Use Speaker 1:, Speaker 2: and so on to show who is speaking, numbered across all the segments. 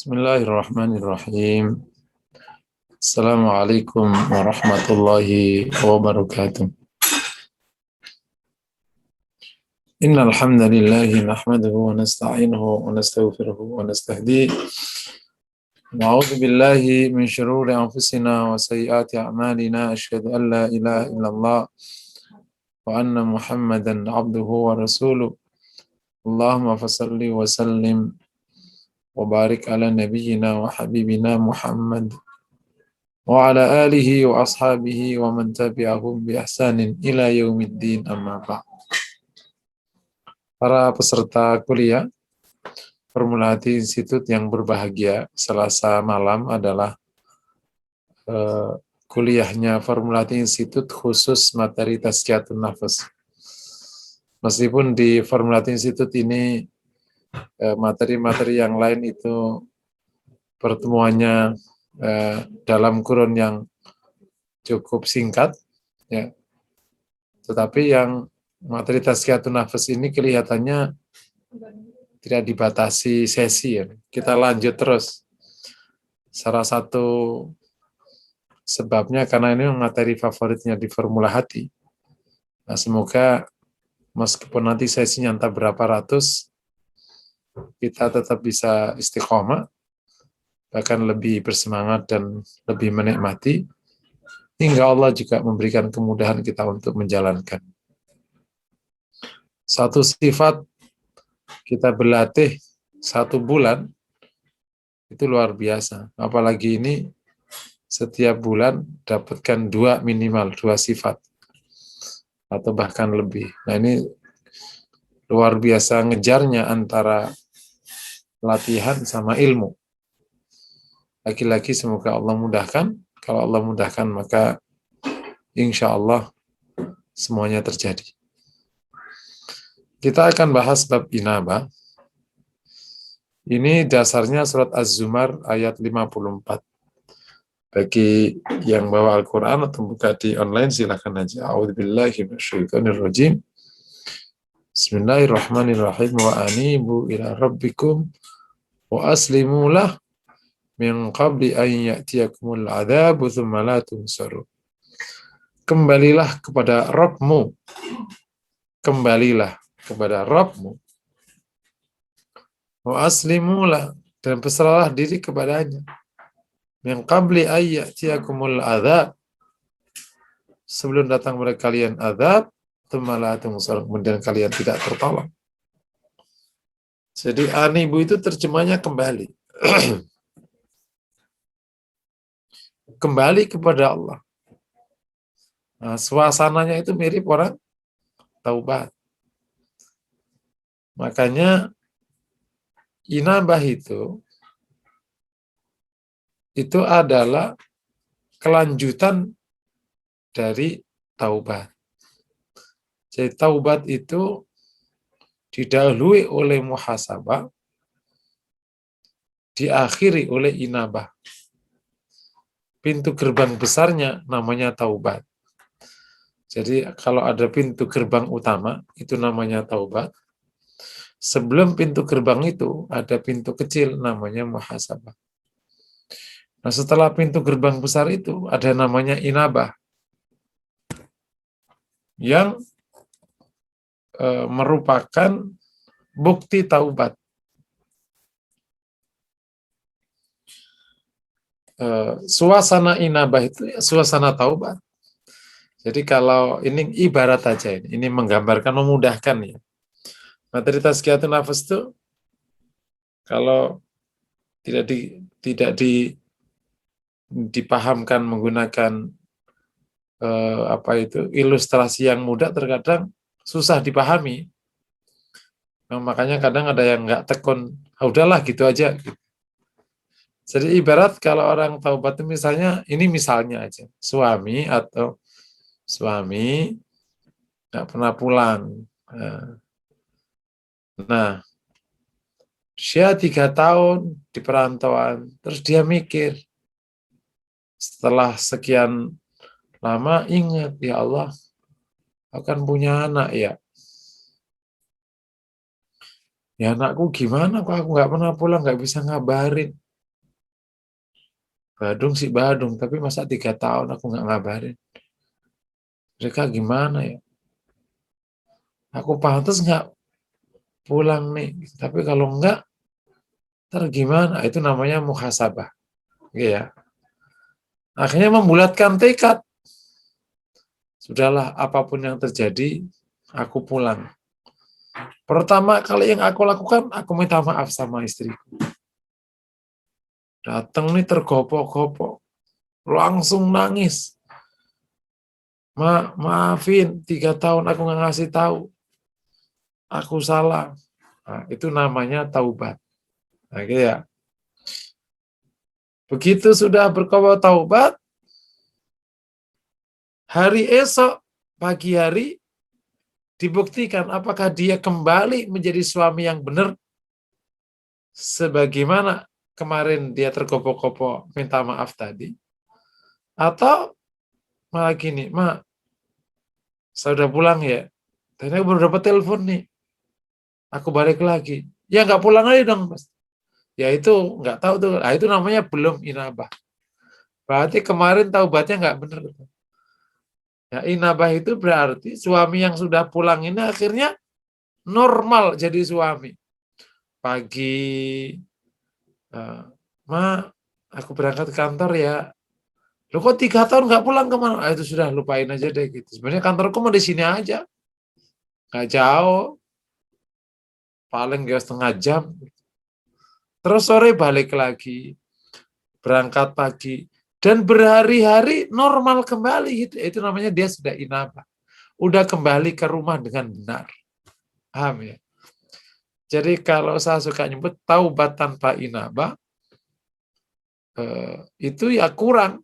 Speaker 1: Bismillahirrahmanirrahim. Assalamualaikum warahmatullahi wabarakatuh. Innal hamdalillah nahmaduhu wa nasta'inuhu wa nastaghfiruhu wa nastahdihi. Na'udzu billahi min shururi anfusina wa sayyiati a'malina. Asyhadu an la ilaha illallah wa anna Muhammadan 'abduhu wa rasuluh. Allahumma fashalli wa sallim wa barik ala nabiyyina wa habibina Muhammad wa ala alihi wa ashabihi wa man tabi'ahum bi ihsanin ila yaumiddin, amma ba'd. Para peserta kuliah Formula Hati Institute yang berbahagia, Selasa malam adalah kuliahnya Formula Hati Institute khusus materi Tazkiyatun Nafas. Meskipun di Formula Hati Institute ini materi-materi yang lain itu pertemuannya dalam kurun yang cukup singkat, ya. Tetapi yang materi Tazkiyatun Nafas ini kelihatannya tidak dibatasi sesi, ya. Kita lanjut terus. Salah satu sebabnya karena ini materi favoritnya di Formula Hati. Nah, semoga meskipun nanti sesinya entah berapa ratus, kita tetap bisa istiqomah, bahkan lebih bersemangat dan lebih menikmati, hingga Allah juga memberikan kemudahan kita untuk menjalankan. Satu sifat kita berlatih 1 bulan, itu luar biasa. Apalagi ini setiap bulan dapatkan minimal 2 sifat, atau bahkan lebih. Nah, ini luar biasa ngejarnya antara latihan sama ilmu. Lagi-lagi semoga Allah mudahkan. Kalau Allah mudahkan, maka insya Allah semuanya terjadi. Kita akan bahas bab inabah. Ini dasarnya surat Az-Zumar ayat 54. Bagi yang bawa Al-Quran atau buka di online, silakan aja. A'udzubillahi minasyaitonirrajim. Bismillahirrahmanirrahim. Wa anibu ila rabbikum wa aslimu lah min qabli an ya'tiyakumul adzabu tsumma la tunsaru. Kembalilah kepada Rabbmu. Kembalilah kepada Rabbmu. Wa aslimulah, dan berserahlah diri kepadanya. Min qabli an ya'tiyakumul adzab, sebelum datang kepada kalian azab, tsumma la tunsaru, kemudian kalian tidak tertolong. Jadi anibu itu terjemahnya kembali. Kembali kepada Allah. Nah, suasananya itu mirip orang taubat. Makanya inabah itu adalah kelanjutan dari taubat. Jadi taubat itu didahului oleh muhasabah, diakhiri oleh inabah. Pintu gerbang besarnya namanya taubat. Jadi kalau ada pintu gerbang utama, itu namanya taubat. Sebelum pintu gerbang itu, ada pintu kecil namanya muhasabah. Nah, setelah pintu gerbang besar itu, ada namanya inabah. Yang merupakan bukti taubat. Suasana inabah itu ya suasana taubat. Jadi kalau ini ibarat aja, ini menggambarkan, memudahkan ya. Materi Tazkiyatun Nafas itu kalau tidak dipahamkan menggunakan ilustrasi yang mudah, terkadang susah dipahami. Nah, makanya kadang ada yang nggak tekun, udahlah gitu aja. Jadi ibarat kalau orang taubat itu misalnya, ini misalnya aja, suami nggak pernah pulang. Nah, dia 3 tahun di perantauan, terus dia mikir, setelah sekian lama ingat, ya Allah, akan punya anak ya. Ya anakku gimana, kok aku nggak pernah pulang, nggak bisa ngabarin. Badung sih Badung, tapi masa 3 tahun aku nggak ngabarin. Mereka gimana ya? Aku pantas nggak pulang nih. Tapi kalau nggak, ntar gimana? Itu namanya muhasabah. Gitu ya. Akhirnya membulatkan tekad. Sudahlah, apapun yang terjadi, aku pulang. Pertama kali yang aku lakukan, aku minta maaf sama istriku. Datang nih tergopoh-gopoh. Langsung nangis. Maafin, 3 tahun aku nggak ngasih tahu. Aku salah. Nah, itu namanya taubat. Nah, gitu ya. Begitu sudah berkata taubat, hari esok, pagi hari, dibuktikan apakah dia kembali menjadi suami yang benar, sebagaimana kemarin dia tergopoh-gopoh minta maaf tadi, atau malah gini, saya udah pulang ya, dan aku baru dapat telepon nih, aku balik lagi. Ya nggak pulang aja dong, Mas. Ya itu nggak tahu tuh. Nah, itu namanya belum inabah. Berarti kemarin taubatnya nggak benar. Ya, inabah itu berarti suami yang sudah pulang ini akhirnya normal jadi suami. Pagi, uh, aku berangkat ke kantor ya. Lo kok 3 tahun nggak pulang kemana? Itu sudah lupain aja deh gitu. Sebenarnya kantorku mau di sini aja, nggak jauh, paling gak 1/2 jam. Terus sore balik lagi, berangkat pagi, dan berhari-hari normal kembali gitu. Itu namanya dia sudah inabah. Udah kembali ke rumah dengan benar. Paham ya? Jadi kalau saya suka nyebut taubat tanpa inabah, itu ya kurang.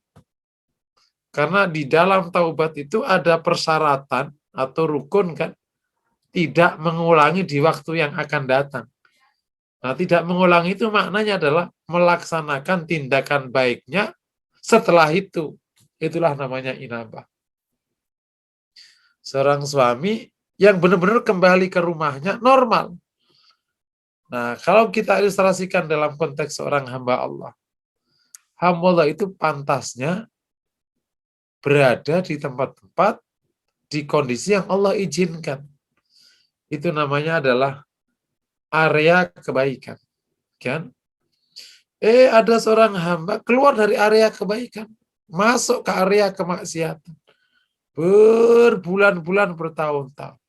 Speaker 1: Karena di dalam taubat itu ada persyaratan atau rukun kan, tidak mengulangi di waktu yang akan datang. Nah, tidak mengulangi itu maknanya adalah melaksanakan tindakan baiknya setelah itu. Itulah namanya inabah. Seorang suami yang benar-benar kembali ke rumahnya normal. Nah, kalau kita ilustrasikan dalam konteks seorang hamba Allah. Hamba Allah itu pantasnya berada di tempat-tempat di kondisi yang Allah izinkan. Itu namanya adalah area kebaikan. Kan? Ada seorang hamba keluar dari area kebaikan, masuk ke area kemaksiatan. Berbulan-bulan, bertahun-tahun.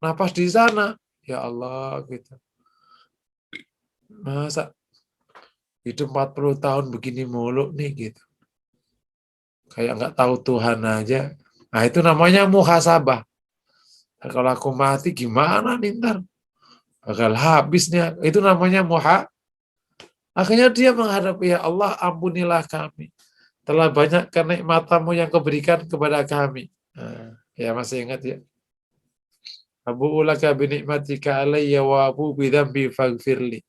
Speaker 1: Nah, pas di sana, ya Allah, gitu. Masa hidup 40 tahun begini mulu nih, gitu. Kayak nggak tahu Tuhan aja. Nah, itu namanya muhasabah. Nah, kalau aku mati gimana nih ntar? Bakal habisnya. Itu namanya Akhirnya dia menghadap, ya Allah, ampunilah kami. Telah banyak kenikmatan-Mu yang Kau berikan kepada kami. Nah, ya masih ingat ya. Abu'u laka binikmatika alayya wa abu bidhambi faghfirli.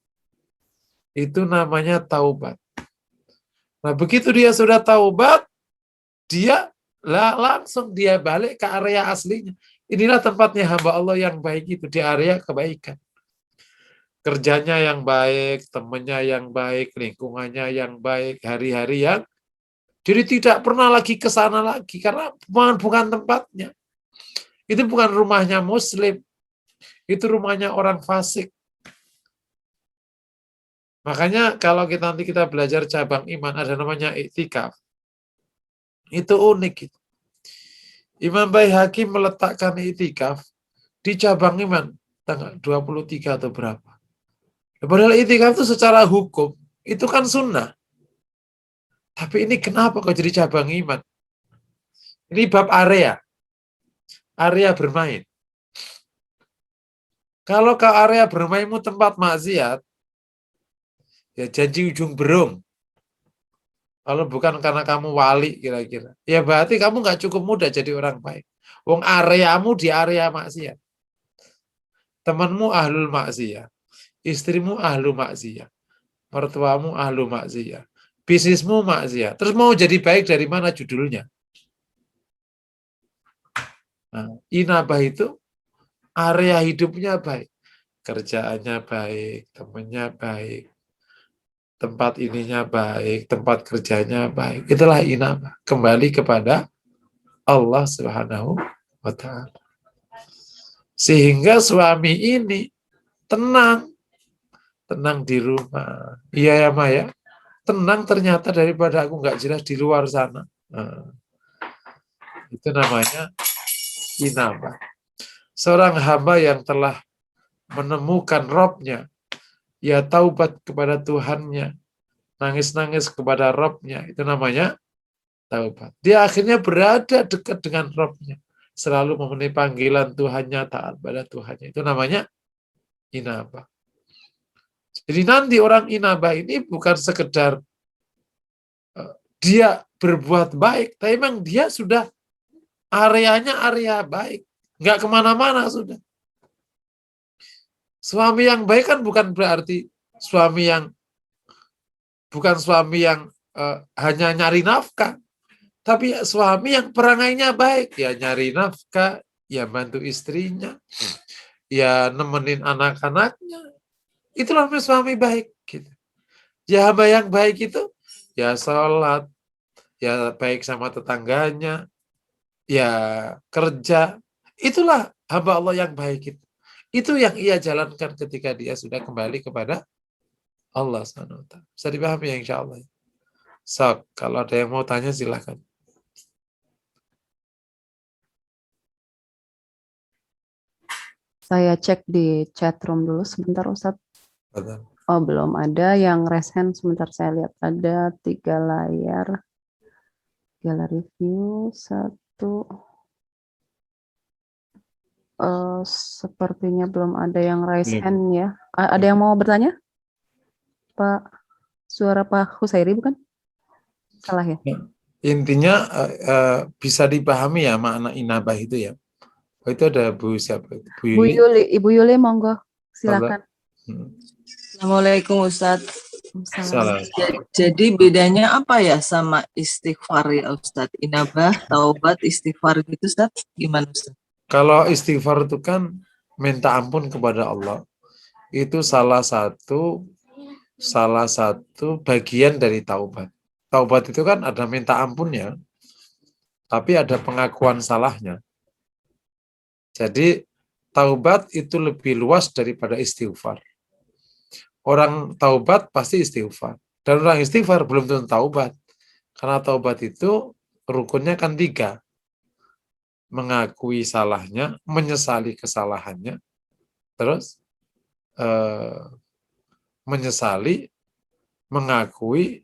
Speaker 1: Itu namanya taubat. Nah, begitu dia sudah taubat, dia langsung dia balik ke area aslinya. Inilah tempatnya hamba Allah yang baik itu, di area kebaikan. Kerjanya yang baik, temannya yang baik, lingkungannya yang baik, hari-hari yang jadi tidak pernah lagi ke sana lagi karena bukan tempatnya. Itu bukan rumahnya muslim, itu rumahnya orang fasik. Makanya kalau nanti kita belajar cabang iman ada namanya iktikaf. Itu unik. Imam Baihaqi meletakkan iktikaf di cabang iman tanggal 23 atau berapa. Padahal iktikaf itu secara hukum itu kan sunnah. Tapi ini kenapa kok jadi cabang iman? Ini bab area bermain. Kalau ke area bermainmu tempat maksiat, ya janji ujung berung. Kalau bukan karena kamu wali kira-kira. Ya berarti kamu nggak cukup muda jadi orang baik. Wong areamu di area maksiat. Temanmu ahlul maksiat. Istrimu ahlu maksiat. Mertuamu ahlu maksiat. Bisnismu maksiat. Terus mau jadi baik dari mana judulnya? Nah, inabah itu area hidupnya baik. Kerjaannya baik, temannya baik. tempat ininya baik, tempat kerjanya baik. Itulah inabah. Kembali kepada Allah Subhanahu wa Ta'ala. Sehingga suami ini tenang di rumah. Iya ya Maya, tenang ternyata daripada aku nggak jelas di luar sana. Nah, itu namanya inabah. Seorang hamba yang telah menemukan Robnya, ya taubat kepada Tuhannya, nangis-nangis kepada Robnya, itu namanya taubat. Dia akhirnya berada dekat dengan Robnya, selalu memenuhi panggilan Tuhannya, taat pada Tuhannya. Itu namanya inabah. Jadi nanti orang inabah ini bukan sekedar dia berbuat baik, tapi memang dia sudah areanya area baik, nggak kemana-mana sudah. Suami yang baik kan bukan berarti suami yang hanya nyari nafkah, tapi suami yang perangainya baik, ya nyari nafkah, ya bantu istrinya, ya nemenin anak-anaknya. Itulah suami baik. Gitu. Ya hamba yang baik itu, ya sholat, ya baik sama tetangganya, ya kerja. Itulah hamba Allah yang baik itu. Itu yang ia jalankan ketika dia sudah kembali kepada Allah SWT. Bisa dipahami ya insya Allah. So, kalau ada yang mau tanya silahkan.
Speaker 2: Saya cek di chat room dulu sebentar Ustadz.
Speaker 1: Betul.
Speaker 2: Oh belum ada yang raise hand. Sebentar saya lihat ada 3 layar. Gallery view 1. Sepertinya belum ada yang raise hand ya. Ada yang mau bertanya? Pak, suara Pak Husairi bukan? Salah ya?
Speaker 1: Intinya bisa dipahami ya makna inabah itu ya. Oh, itu ada Bu siapa? Bu Yuli.
Speaker 2: Ibu Yuli monggo silakan.
Speaker 3: Assalamualaikum Ustadz.
Speaker 1: Salam.
Speaker 3: Jadi bedanya apa ya sama istighfar ya Ustadz? Inabah, taubat, istighfar gitu Ustadz? Gimana Ustadz?
Speaker 1: Kalau istighfar itu kan minta ampun kepada Allah. Itu salah satu bagian dari taubat. Taubat itu kan ada minta ampunnya, tapi ada pengakuan salahnya. Jadi taubat itu lebih luas daripada istighfar. Orang taubat pasti istighfar. Dan orang istighfar belum tentu taubat. Karena taubat itu rukunnya kan 3. Mengakui salahnya, menyesali kesalahannya, terus menyesali, mengakui,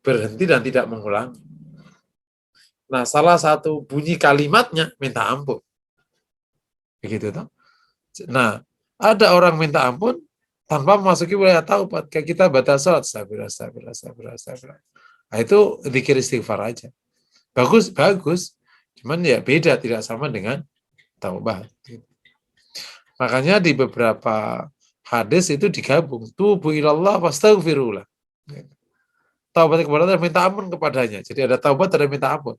Speaker 1: berhenti dan tidak mengulang. Nah, salah satu bunyi kalimatnya minta ampun. Begitu toh. Nah, ada orang minta ampun tanpa memasuki wilayah taubat. Kayak kita baca salat, astagfirullah. Nah, itu zikir istighfar aja. Bagus. Cuman ya beda, tidak sama dengan taubat. Makanya di beberapa hadis itu digabung. Tubu ilallah wastaghfirullah. Taubat kepada Allah, minta ampun kepadanya. Jadi ada taubat, ada minta ampun.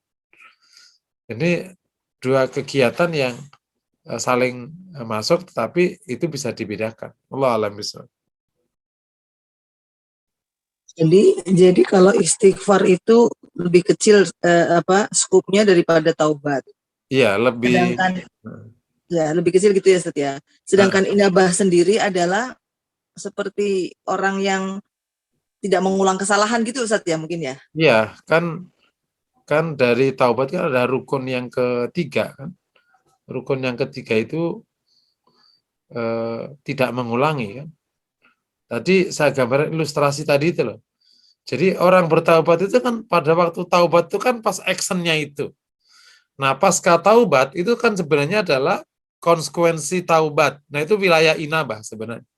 Speaker 1: Ini 2 kegiatan yang saling masuk, tetapi itu bisa dibedakan. Allah alam bisawab.
Speaker 3: Jadi kalau istighfar itu lebih kecil skupnya daripada taubat.
Speaker 1: Iya, lebih.
Speaker 3: Lebih kecil gitu ya Ustadz ya. Sedangkan inabah sendiri adalah seperti orang yang tidak mengulang kesalahan gitu Ustadz ya mungkin ya.
Speaker 1: Iya, kan dari taubat kan ada rukun yang ketiga kan. Rukun yang ketiga itu tidak mengulangi kan. Tadi saya gambarkan ilustrasi tadi itu loh. Jadi orang bertaubat itu kan pada waktu taubat itu kan pas actionnya itu. Nah, pasca taubat itu kan sebenarnya adalah konsekuensi taubat. Nah, itu wilayah inabah sebenarnya.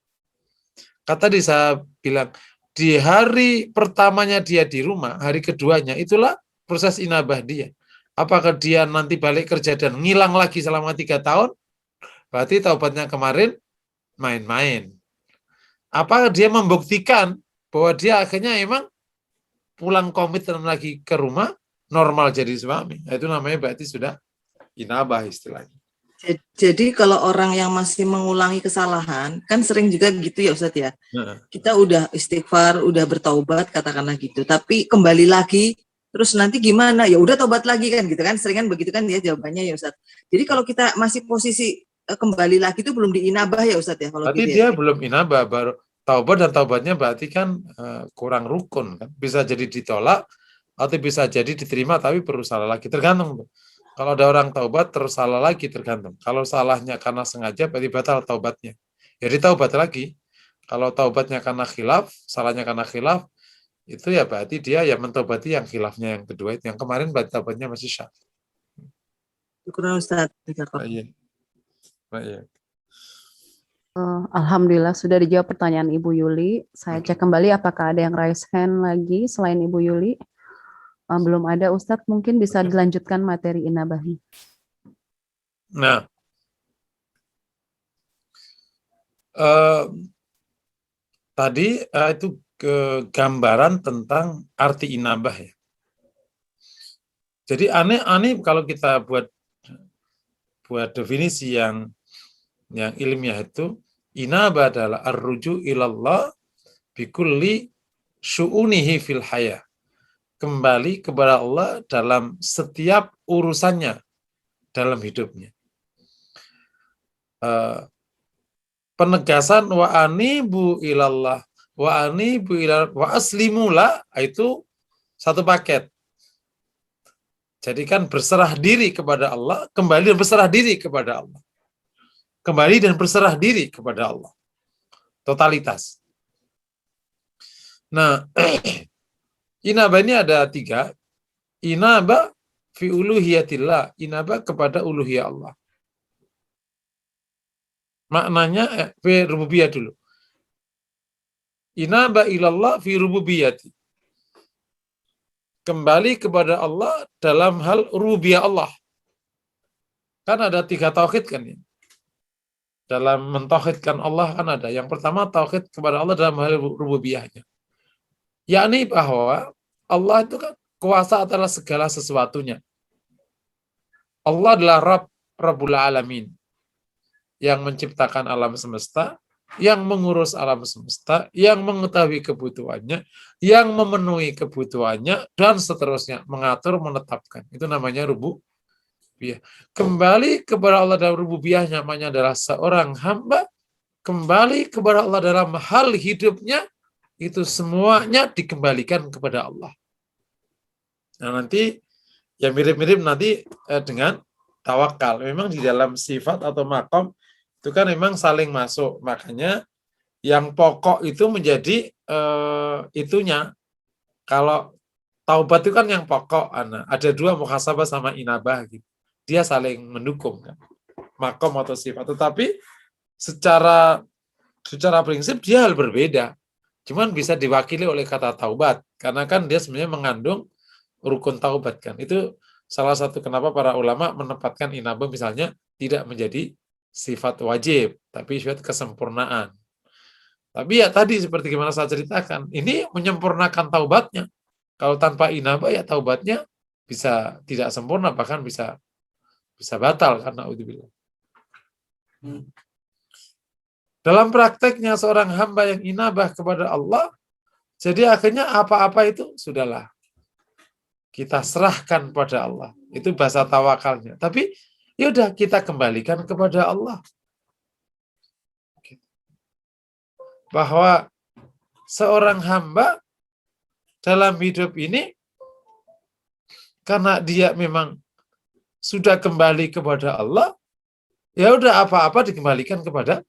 Speaker 1: Kata tadi saya bilang, di hari pertamanya dia di rumah, hari keduanya, itulah proses inabah dia. Apakah dia nanti balik kerja dan ngilang lagi selama 3 tahun? Berarti taubatnya kemarin main-main. Apakah dia membuktikan bahwa dia akhirnya emang pulang komitmen lagi ke rumah, normal jadi suami? Nah, itu namanya berarti sudah inabah istilahnya.
Speaker 3: Jadi kalau orang yang masih mengulangi kesalahan, kan sering juga gitu ya Ustadz ya.
Speaker 1: Nah,
Speaker 3: Kita udah istighfar, udah bertaubat katakanlah gitu, tapi kembali lagi terus nanti gimana? Ya udah taubat lagi kan gitu kan. Seringan begitu kan dia jawabannya ya Ustadz. Jadi kalau kita masih posisi kembali lagi itu belum diinabah ya Ustadz ya kalau
Speaker 1: berarti
Speaker 3: gitu ya.
Speaker 1: dia belum inabah, baru taubat, dan taubatnya berarti kan kurang rukun kan. Bisa jadi ditolak atau bisa jadi diterima tapi perlu salah lagi, tergantung tuh. Kalau ada orang taubat terus salah lagi, tergantung. Kalau salahnya karena sengaja berarti batal taubatnya. Jadi taubat lagi. Kalau taubatnya karena khilaf, salahnya karena khilaf, itu ya berarti dia ya mentaubati yang khilafnya yang kedua itu. Yang kemarin berarti taubatnya masih syah.
Speaker 3: Syukur Ustadz.
Speaker 1: Baik. Baik.
Speaker 2: Alhamdulillah sudah dijawab pertanyaan Ibu Yuli. Saya cek kembali apakah ada yang raise hand lagi selain Ibu Yuli. Belum ada, Ustadz, mungkin bisa dilanjutkan materi inabahnya.
Speaker 1: Nah, tadi itu gambaran tentang arti inabah ya. Jadi aneh kalau kita buat definisi yang ilmiah itu, inabah adalah ar-ruju ilallah bikulli syu'unihi fil haya. Kembali kepada Allah dalam setiap urusannya dalam hidupnya. Penegasan wa anibu ilallah wa anibu ilallah wa aslimula itu satu paket. Jadi kan berserah diri kepada Allah, kembali dan berserah diri kepada Allah. Kembali dan berserah diri kepada Allah. Totalitas. Nah, inabah ini ada 3. Inabah fi uluhiyatillah, inabah kepada uluhiyah Allah. Maknanya fi rububiyah dulu. Inabah ilallah fi rububiyati. Kembali kepada Allah dalam hal rububiyah Allah. Kan ada 3 tauhid kan ya. Dalam mentauhidkan Allah kan ada. Yang pertama tauhid kepada Allah dalam hal rububiyahnya. Yakni bahwa Allah itu kan kuasa atas segala sesuatunya. Allah adalah Rabbul Alamin. Yang menciptakan alam semesta, yang mengurus alam semesta, yang mengetahui kebutuhannya, yang memenuhi kebutuhannya, dan seterusnya. Mengatur, menetapkan. Itu namanya rububiyah. Kembali kepada Allah dalam rububiyahnya, namanya adalah seorang hamba. Kembali kepada Allah dalam hal hidupnya, itu semuanya dikembalikan kepada Allah. Nah nanti yang mirip-mirip nanti dengan tawakal. Memang di dalam sifat atau makom itu kan memang saling masuk. Makanya yang pokok itu menjadi itunya. Kalau taubat itu kan yang pokok. Ada 2, muhasabah sama inabah gitu. Dia saling mendukung kan. Makom atau sifat. Tetapi secara prinsip dia hal berbeda. Cuman bisa diwakili oleh kata taubat. Karena kan dia sebenarnya mengandung rukun taubat kan. Itu salah satu kenapa para ulama menempatkan inabah misalnya tidak menjadi sifat wajib, tapi sifat kesempurnaan. Tapi ya tadi seperti gimana saya ceritakan, ini menyempurnakan taubatnya. Kalau tanpa inabah ya taubatnya bisa tidak sempurna, bahkan bisa batal karena udzubillah. Dalam prakteknya seorang hamba yang inabah kepada Allah, jadi akhirnya apa-apa itu sudahlah. Kita serahkan pada Allah. Itu bahasa tawakalnya. Tapi yaudah kita kembalikan kepada Allah. Bahwa seorang hamba dalam hidup ini, karena dia memang sudah kembali kepada Allah, ya udah apa-apa dikembalikan kepada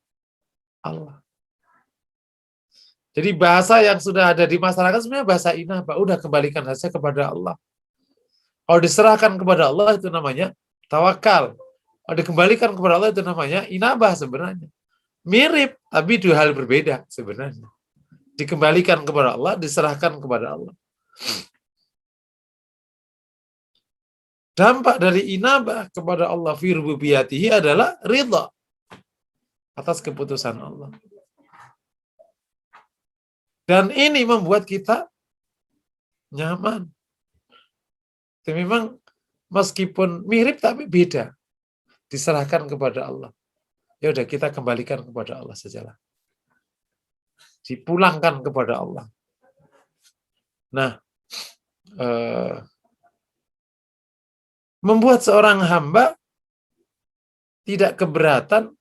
Speaker 1: Allah. Jadi bahasa yang sudah ada di masyarakat sebenarnya bahasa inabah. Udah kembalikan saja kepada Allah. Kalau diserahkan kepada Allah itu namanya tawakal. Kalau dikembalikan kepada Allah itu namanya inabah sebenarnya. Mirip, tapi 2 hal berbeda sebenarnya. Dikembalikan kepada Allah, diserahkan kepada Allah. Dampak dari inabah kepada Allah fi rububiyatihi adalah ridha atas keputusan Allah. Dan ini membuat kita nyaman. Itu memang meskipun mirip tapi beda. diserahkan kepada Allah. Ya udah, kita kembalikan kepada Allah sajalah. Dipulangkan kepada Allah. Nah, membuat seorang hamba tidak keberatan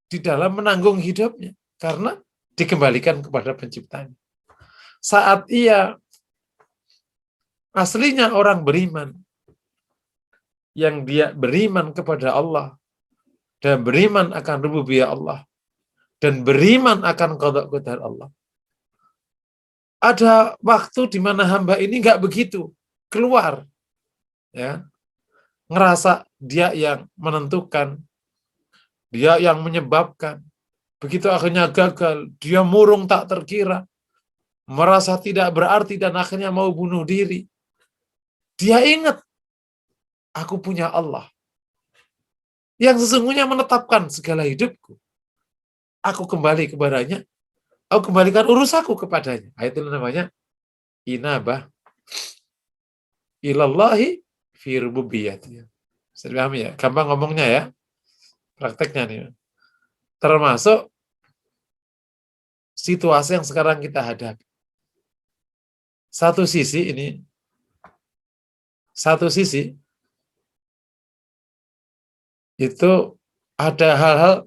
Speaker 1: di dalam menanggung hidupnya karena dikembalikan kepada penciptanya. Saat ia aslinya orang beriman, yang dia beriman kepada Allah dan beriman akan rububiyah Allah dan beriman akan qada qadar Allah. Ada waktu di mana hamba ini nggak begitu keluar, ya, ngerasa dia yang menentukan, dia yang menyebabkan. Begitu akhirnya gagal, dia murung tak terkira, merasa tidak berarti dan akhirnya mau bunuh diri. Dia ingat, aku punya Allah yang sesungguhnya menetapkan segala hidupku. Aku kembali kepadanya, aku kembalikan urusanku kepadanya. Itu namanya inabah ilallahi fi rububiyyah. Bisa dipahami ya? Gampang ngomongnya ya. Prakteknya nih. Termasuk situasi yang sekarang kita hadapi. Satu sisi itu ada hal-hal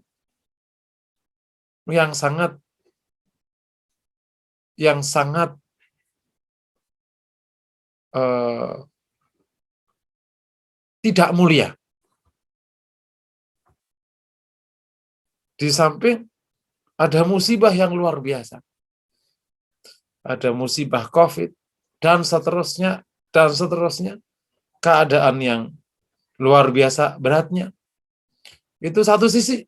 Speaker 1: yang sangat tidak mulia. Di samping ada musibah yang luar biasa. Ada musibah COVID dan seterusnya, keadaan yang luar biasa beratnya. Itu satu sisi.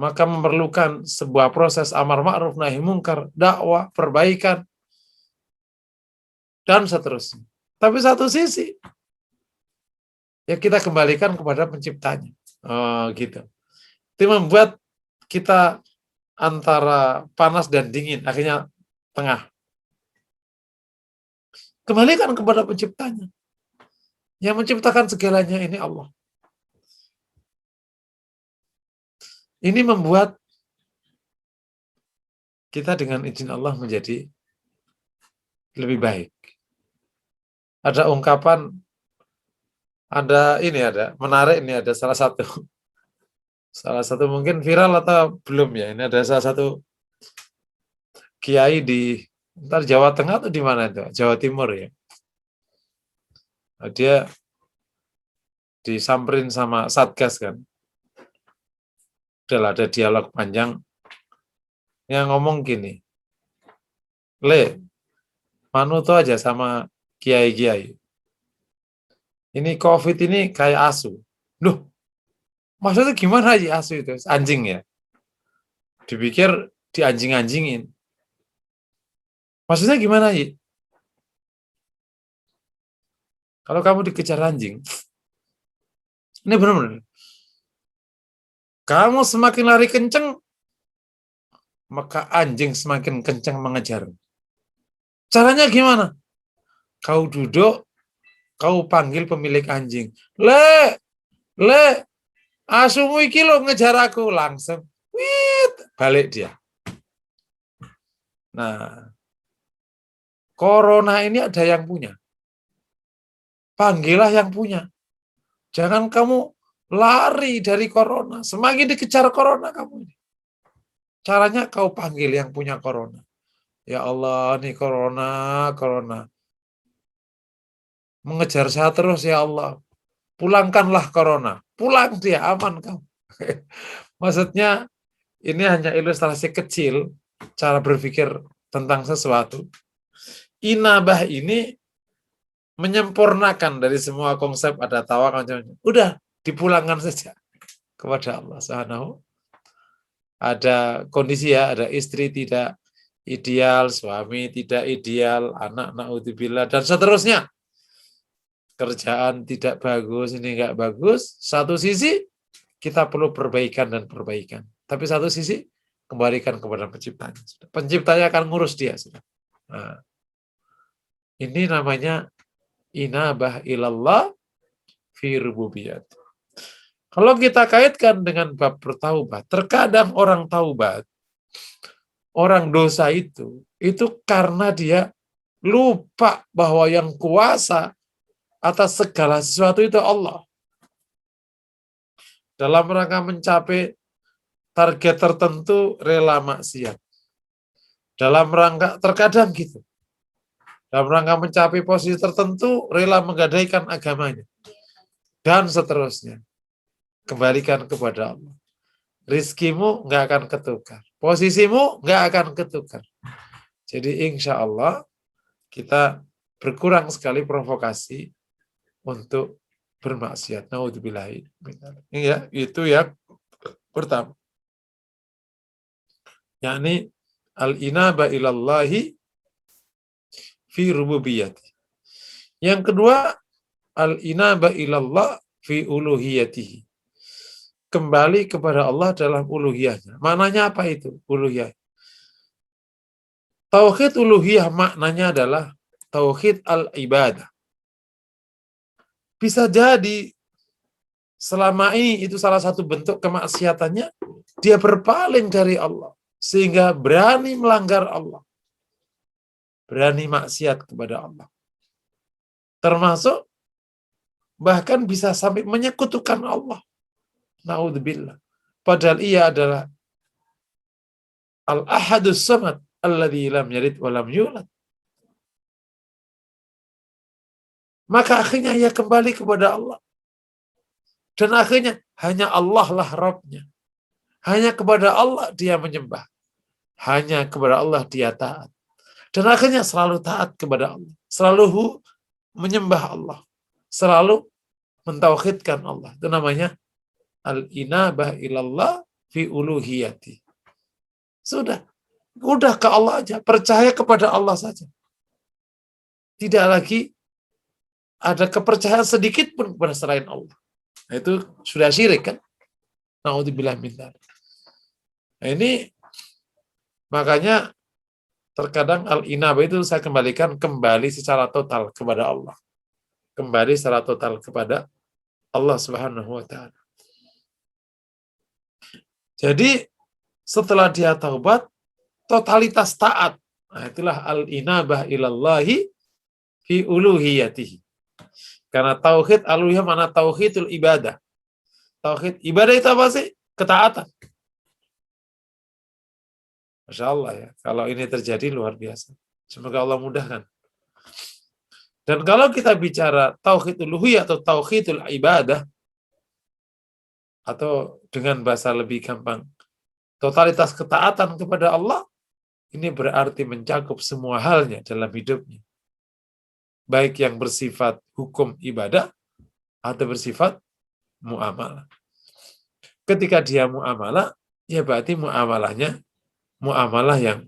Speaker 1: Maka memerlukan sebuah proses amar ma'ruf nahi mungkar, dakwah, perbaikan, dan seterusnya. Tapi satu sisi, ya kita kembalikan kepada penciptanya. Gitu. Itu membuat kita antara panas dan dingin, akhirnya tengah. Kembalikan kepada penciptanya. Yang menciptakan segalanya ini Allah. Ini membuat kita dengan izin Allah menjadi lebih baik. Ada ungkapan, ada menarik ini, ada salah satu mungkin viral atau belum ya. Ini ada salah satu kiai di Jawa Tengah atau di mana itu? Jawa Timur ya. Dia disamperin sama Satgas kan. Udah ada dialog panjang yang ngomong gini, manut aja sama kiai-kiai. Ini COVID ini kayak asu. Loh, maksudnya gimana aja asu itu? Anjing ya? Dipikir dianjing-anjingin. Maksudnya gimana ya? Kalau kamu dikejar anjing, ini benar-benar. Kamu semakin lari kenceng, maka anjing semakin kencang mengejar. Caranya gimana? Kau duduk, kau panggil pemilik anjing. Le, asumu iki lo ngejar aku. Langsung, balik dia. Nah, corona ini ada yang punya. Panggillah yang punya. Jangan kamu lari dari corona. Semakin dikejar corona kamu ini. Caranya kau panggil yang punya corona. Ya Allah, nih corona. Mengejar saya terus ya Allah. Pulangkanlah corona. Pulang dia, aman kamu. Maksudnya ini hanya ilustrasi kecil cara berpikir tentang sesuatu. Inabah ini menyempurnakan dari semua konsep, ada tawakal. Udah, dipulangkan saja kepada Allah Subhanahu. Ada kondisi ya, ada istri tidak ideal, suami tidak ideal, anak naudzubillah dan seterusnya. Kerjaan tidak bagus, ini enggak bagus. Satu sisi kita perlu perbaikan. Tapi satu sisi kembalikan kepada penciptanya. Penciptanya akan ngurus dia sudah. Nah, ini namanya inabah ilallah fi rububiyyah. Kalau kita kaitkan dengan bab bertaubat, terkadang orang taubat, orang dosa itu karena dia lupa bahwa yang kuasa atas segala sesuatu itu Allah. Dalam rangka mencapai target tertentu rela maksiat. Dalam rangka, terkadang gitu. Dalam rangka mencapai posisi tertentu rela menggadaikan agamanya. Dan seterusnya. Kembalikan kepada Allah. Rizkimu nggak akan ketukar. Posisimu nggak akan ketukar. Jadi insya Allah kita berkurang sekali provokasi untuk bermaksiat. Naudzubillahi. Ya, itu yang pertama. Yakni al-inaba ilallahi fi rububiyati. Yang kedua, al-inaba ilallah fi uluhiyatihi. Kembali kepada Allah dalam uluhiyahnya. Maknanya apa itu uluhiyah? Tauhid uluhiyah maknanya adalah tauhid al-ibadah. Bisa jadi selama ini itu salah satu bentuk kemaksiatannya, dia berpaling dari Allah. Sehingga berani melanggar Allah. Berani maksiat kepada Allah. Termasuk bahkan bisa sampai menyekutukan Allah. Naudzubillah. Padahal ia adalah al-ahadus samad alladzi lam yalid wa lam yulad. Maka akhirnya ia kembali kepada Allah. Dan akhirnya hanya Allah lah Rabbnya. Hanya kepada Allah dia menyembah. Hanya kepada Allah dia taat. Dan akhirnya selalu taat kepada Allah. Selalu menyembah Allah. Selalu mentauhidkan Allah. Itu namanya al-inabah ilallah fi uluhiyati. Sudah. Udah ke Allah aja. Percaya kepada Allah saja. Tidak lagi ada kepercayaan sedikit pun kepada selain Allah. Nah, itu sudah syirik kan? Naudzubillah min dzalik. Nah, ini makanya terkadang al-inabah itu saya kembalikan kembali secara total kepada Allah. Kembali secara total kepada Allah Subhanahu wa taala. Jadi setelah dia taubat, totalitas taat. Nah, itulah al-inabah ilallahi fi uluhiyatihi. Karena tauhid al-uluhiyah mana tauhidul ibadah. Tauhid ibadah itu apa sih? Ketaatan. Masya Allah ya. Kalau ini terjadi luar biasa. Semoga Allah mudahkan. Dan kalau kita bicara tauhid uluhiyah atau tauhidul ibadah, atau dengan bahasa lebih gampang, totalitas ketaatan kepada Allah, ini berarti mencakup semua halnya dalam hidupnya. Baik yang bersifat hukum ibadah, atau bersifat muamalah. Ketika dia muamalah, ya berarti muamalahnya muamalah yang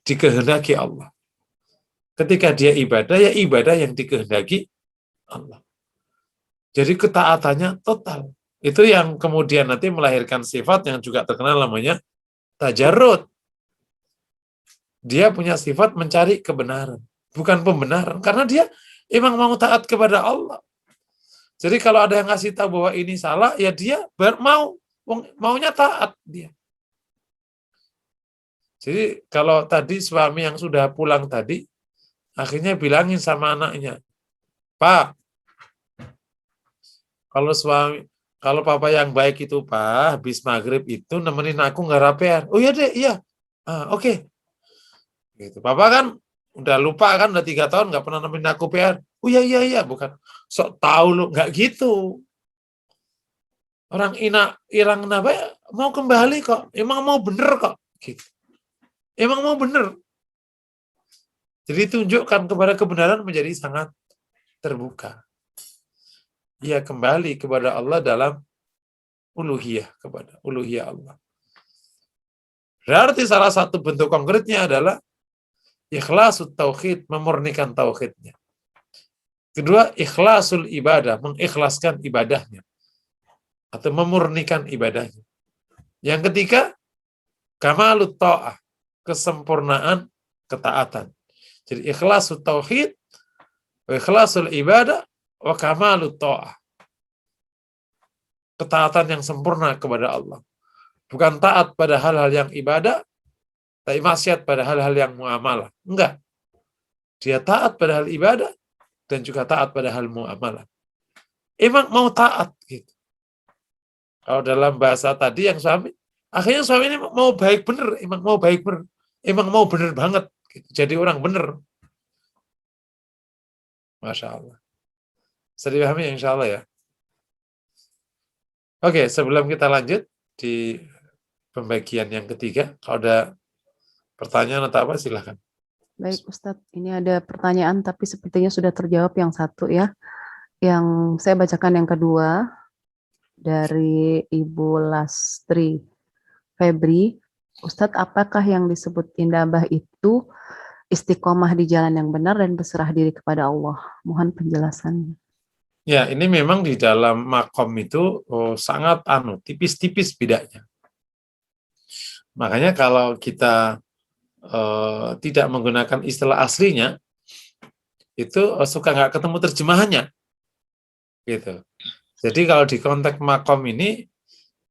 Speaker 1: dikehendaki Allah. Ketika dia ibadah, ya ibadah yang dikehendaki Allah. Jadi ketaatannya total. Itu yang kemudian nanti melahirkan sifat yang juga terkenal namanya tajarrud. Dia punya sifat mencari kebenaran, bukan pembenaran. Karena dia emang mau taat kepada Allah. Jadi kalau ada yang ngasih tahu bahwa ini salah, ya dia maunya taat dia. Jadi kalau tadi suami yang sudah pulang tadi, akhirnya bilangin sama anaknya, Pak, kalau papa yang baik itu Pak, habis maghrib itu nemenin aku nggarap PR. Oh iya deh, iya. Oke. Gitu. Papa kan udah lupa kan, udah 3 tahun nggak pernah nemenin aku PR. Oh iya, bukan. Sok tahu lu, nggak gitu. Orang irang napa mau kembali kok, emang mau bener kok. Gitu. Emang mau bener. Jadi tunjukkan kepada kebenaran menjadi sangat terbuka. Ia kembali kepada Allah dalam uluhiyah, kepada uluhiyah Allah. Berarti salah satu bentuk konkretnya adalah ikhlasul tauhid, memurnikan tauhidnya. Kedua, ikhlasul ibadah, mengikhlaskan ibadahnya atau memurnikan ibadahnya. Yang ketiga, kamalut ta'ah, kesempurnaan ketaatan. Jadi ikhlasul tauhid, ikhlasul ibadah, wa kamalut ta'ah. ketaatan yang sempurna kepada Allah. Bukan taat pada hal-hal yang ibadah, tapi maksiat pada hal-hal yang muamalah. Enggak. Dia taat pada hal ibadah dan juga taat pada hal muamalah. Emang mau taat gitu. Kalau dalam bahasa tadi yang suami, akhirnya suami ini mau baik bener, emang mau baik bener, emang mau bener banget, gitu. Jadi orang bener. Masya Allah. Bisa dipahami insya Allah ya. Oke, sebelum kita lanjut di pembagian yang ketiga, kalau ada pertanyaan atau apa silahkan.
Speaker 2: Baik Ustadz, ini ada pertanyaan tapi sepertinya sudah terjawab yang satu ya. Yang saya bacakan yang kedua dari Ibu Lastri Febri. Ustadz, apakah yang disebut inabah itu istiqomah di jalan yang benar dan berserah diri kepada Allah? Mohon penjelasannya.
Speaker 1: Ya, ini memang di dalam makom itu sangat tipis-tipis bedanya. Makanya kalau kita tidak menggunakan istilah aslinya, itu suka nggak ketemu terjemahannya, gitu. Jadi kalau di konteks makom ini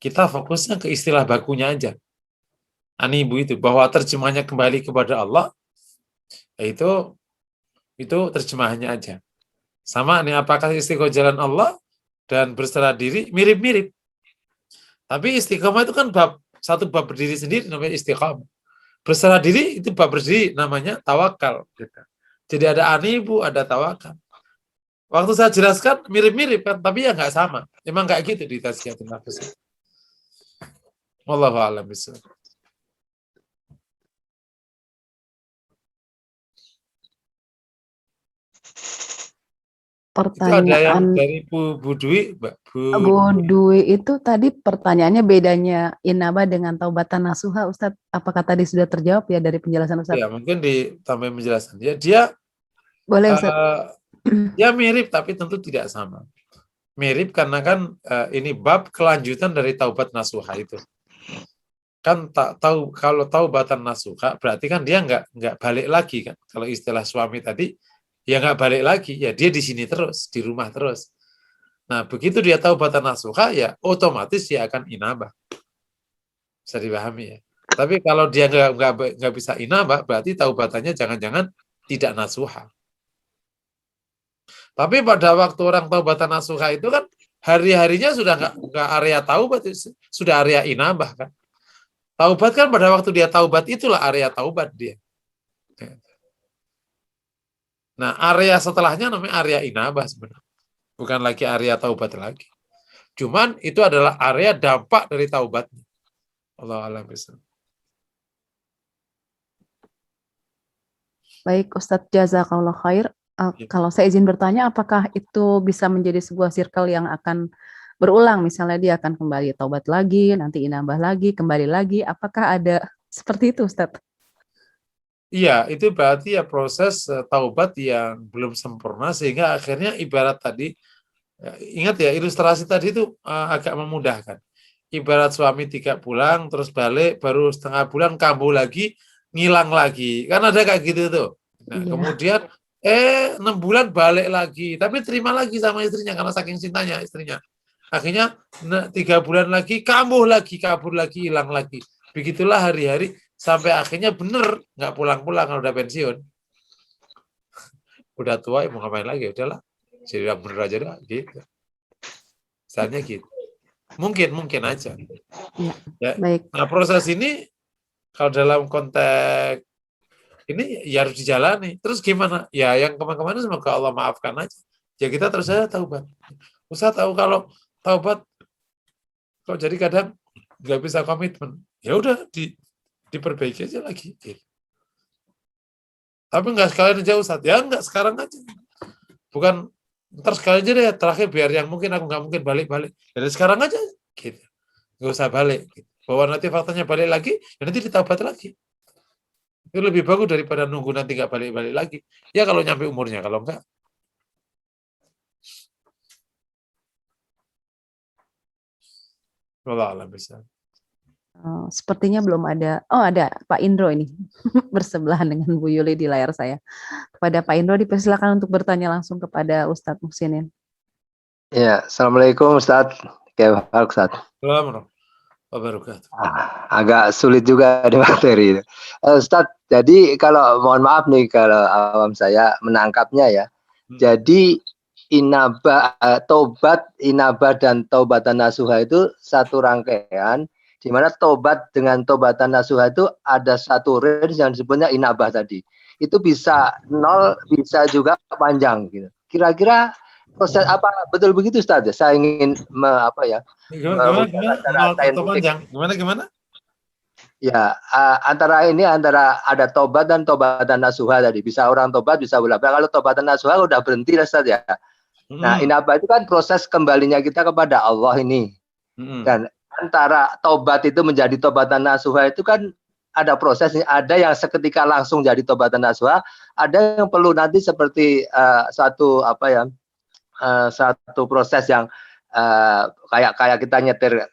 Speaker 1: kita fokusnya ke istilah bakunya aja. Anibu itu bahwa terjemahnya kembali kepada Allah, itu terjemahannya aja. Sama nih, apakah istiqomah jalan Allah dan berserah diri mirip-mirip. Tapi istiqomah itu kan satu bab berdiri sendiri namanya istiqomah. Berserah diri itu bab berdiri namanya tawakal. Gitu. Jadi ada anibu, ada tawakal. Waktu saya jelaskan mirip-mirip kan, tapi ya nggak sama. Memang nggak gitu di tazkiyatun nafs. Wallahu a'lam bishawab.
Speaker 2: Pertanyaan
Speaker 1: itu ada yang dari Bu Dwi, Mbak.
Speaker 2: Bu Dwi itu tadi pertanyaannya bedanya inabah dengan taubatan nasuha, Ustadz. Apakah tadi sudah terjawab ya dari penjelasan Ustadz?
Speaker 1: Ya, mungkin ditambah penjelasan. Ya, dia
Speaker 2: Boleh Ustadz.
Speaker 1: Ya mirip tapi tentu tidak sama. Mirip karena kan ini bab kelanjutan dari taubat nasuha itu. Kan tak tahu, kalau taubatan nasuha berarti kan dia nggak balik lagi kan. Kalau istilah suami tadi, ya nggak balik lagi, ya dia di sini terus, di rumah terus. Nah, begitu dia taubatan nasuha, ya otomatis dia akan inabah. Bisa dipahami ya. Tapi kalau dia nggak bisa inabah, berarti taubatannya jangan-jangan tidak nasuha. Tapi pada waktu orang taubatan nasuha itu kan hari-harinya sudah nggak area taubat, sudah area inabah kan. Taubat kan pada waktu dia taubat itulah area taubat dia. Nah, area setelahnya namanya area inabah sebenarnya. Bukan lagi area taubat lagi. Cuman itu adalah area dampak dari taubatnya. Allah a'lam bishawab.
Speaker 2: Baik Ustadz, jazakallah khair. Kalau saya izin bertanya, apakah itu bisa menjadi sebuah circle yang akan berulang? Misalnya dia akan kembali taubat lagi, nanti inabah lagi, kembali lagi. Apakah ada seperti itu Ustadz?
Speaker 1: Iya, itu berarti ya proses taubat yang belum sempurna, sehingga akhirnya ibarat tadi, ingat ya ilustrasi tadi itu agak memudahkan. Ibarat suami 3 pulang, terus balik, baru setengah bulan kambuh lagi, ngilang lagi. Kan ada kayak gitu tuh. Nah,
Speaker 2: Iya.
Speaker 1: kemudian 6 bulan balik lagi, tapi terima lagi sama istrinya karena saking cintanya istrinya. Akhirnya 3 bulan lagi, kambuh lagi, kabur lagi, hilang lagi. Begitulah hari-hari sampai akhirnya bener nggak pulang-pulang kalau udah pensiun. Udah tua, mau ngapain lagi? Udahlah, jadi yang bener aja dah, gitu. Misalnya gitu. Mungkin aja. Ya.
Speaker 2: Baik.
Speaker 1: Nah, proses ini kalau dalam konteks ini ya harus dijalani. Terus gimana? Ya yang kemarin-kemarin semoga Allah maafkan aja. Ya kita terus saja taubat. Usah tahu kalau taubat kok jadi kadang nggak bisa komitmen. Ya udah diperbaiki aja lagi. Gitu. Tapi nggak sekalian aja Ustaz. Ya nggak sekarang aja. Bukan ntar sekali aja deh. Terakhir biar yang mungkin aku nggak mungkin balik-balik. Jadi sekarang aja. Gitu. Nggak usah balik. Gitu. Bahwa nanti faktanya balik lagi, ya nanti ditaubat lagi. Itu lebih bagus daripada nunggu nanti nggak balik-balik lagi. Ya kalau nyampe umurnya, kalau enggak. Allah alam bisa.
Speaker 2: Sepertinya belum ada. Oh ada Pak Indro ini bersebelahan dengan Bu Yuli di layar saya. Kepada Pak Indro dipersilakan untuk bertanya langsung kepada Ustadz Muhsinin.
Speaker 4: Ya, Assalamualaikum Ustadz. Kayak Ustaz.
Speaker 1: Assalamualaikum wabarakatuh.
Speaker 4: Agak sulit juga di materi. Ustaz, jadi kalau mohon maaf nih kalau awam saya menangkapnya ya. Jadi tobat, inabah dan taubatan nasuha itu satu rangkaian, di mana tobat dengan taubatan nasuha itu ada satu range yang disebutnya inabah tadi. Itu bisa 0, bisa juga panjang gitu. Kira-kira proses apa betul begitu Ustaz? Saya ingin
Speaker 1: Gimana? Nol atau panjang? Gimana?
Speaker 4: Ya, antara ada tobat dan tobatan nasuha tadi. Bisa orang tobat, bisa ulang. Kalau tobatan nasuha udah berhenti Ustaz ya. Nah, inabah itu kan proses kembalinya kita kepada Allah ini. Dan antara tobat itu menjadi tobatan nasuha itu kan ada prosesnya. Ada yang seketika langsung jadi tobatan nasuha, ada yang perlu nanti seperti satu proses yang kayak kita nyetir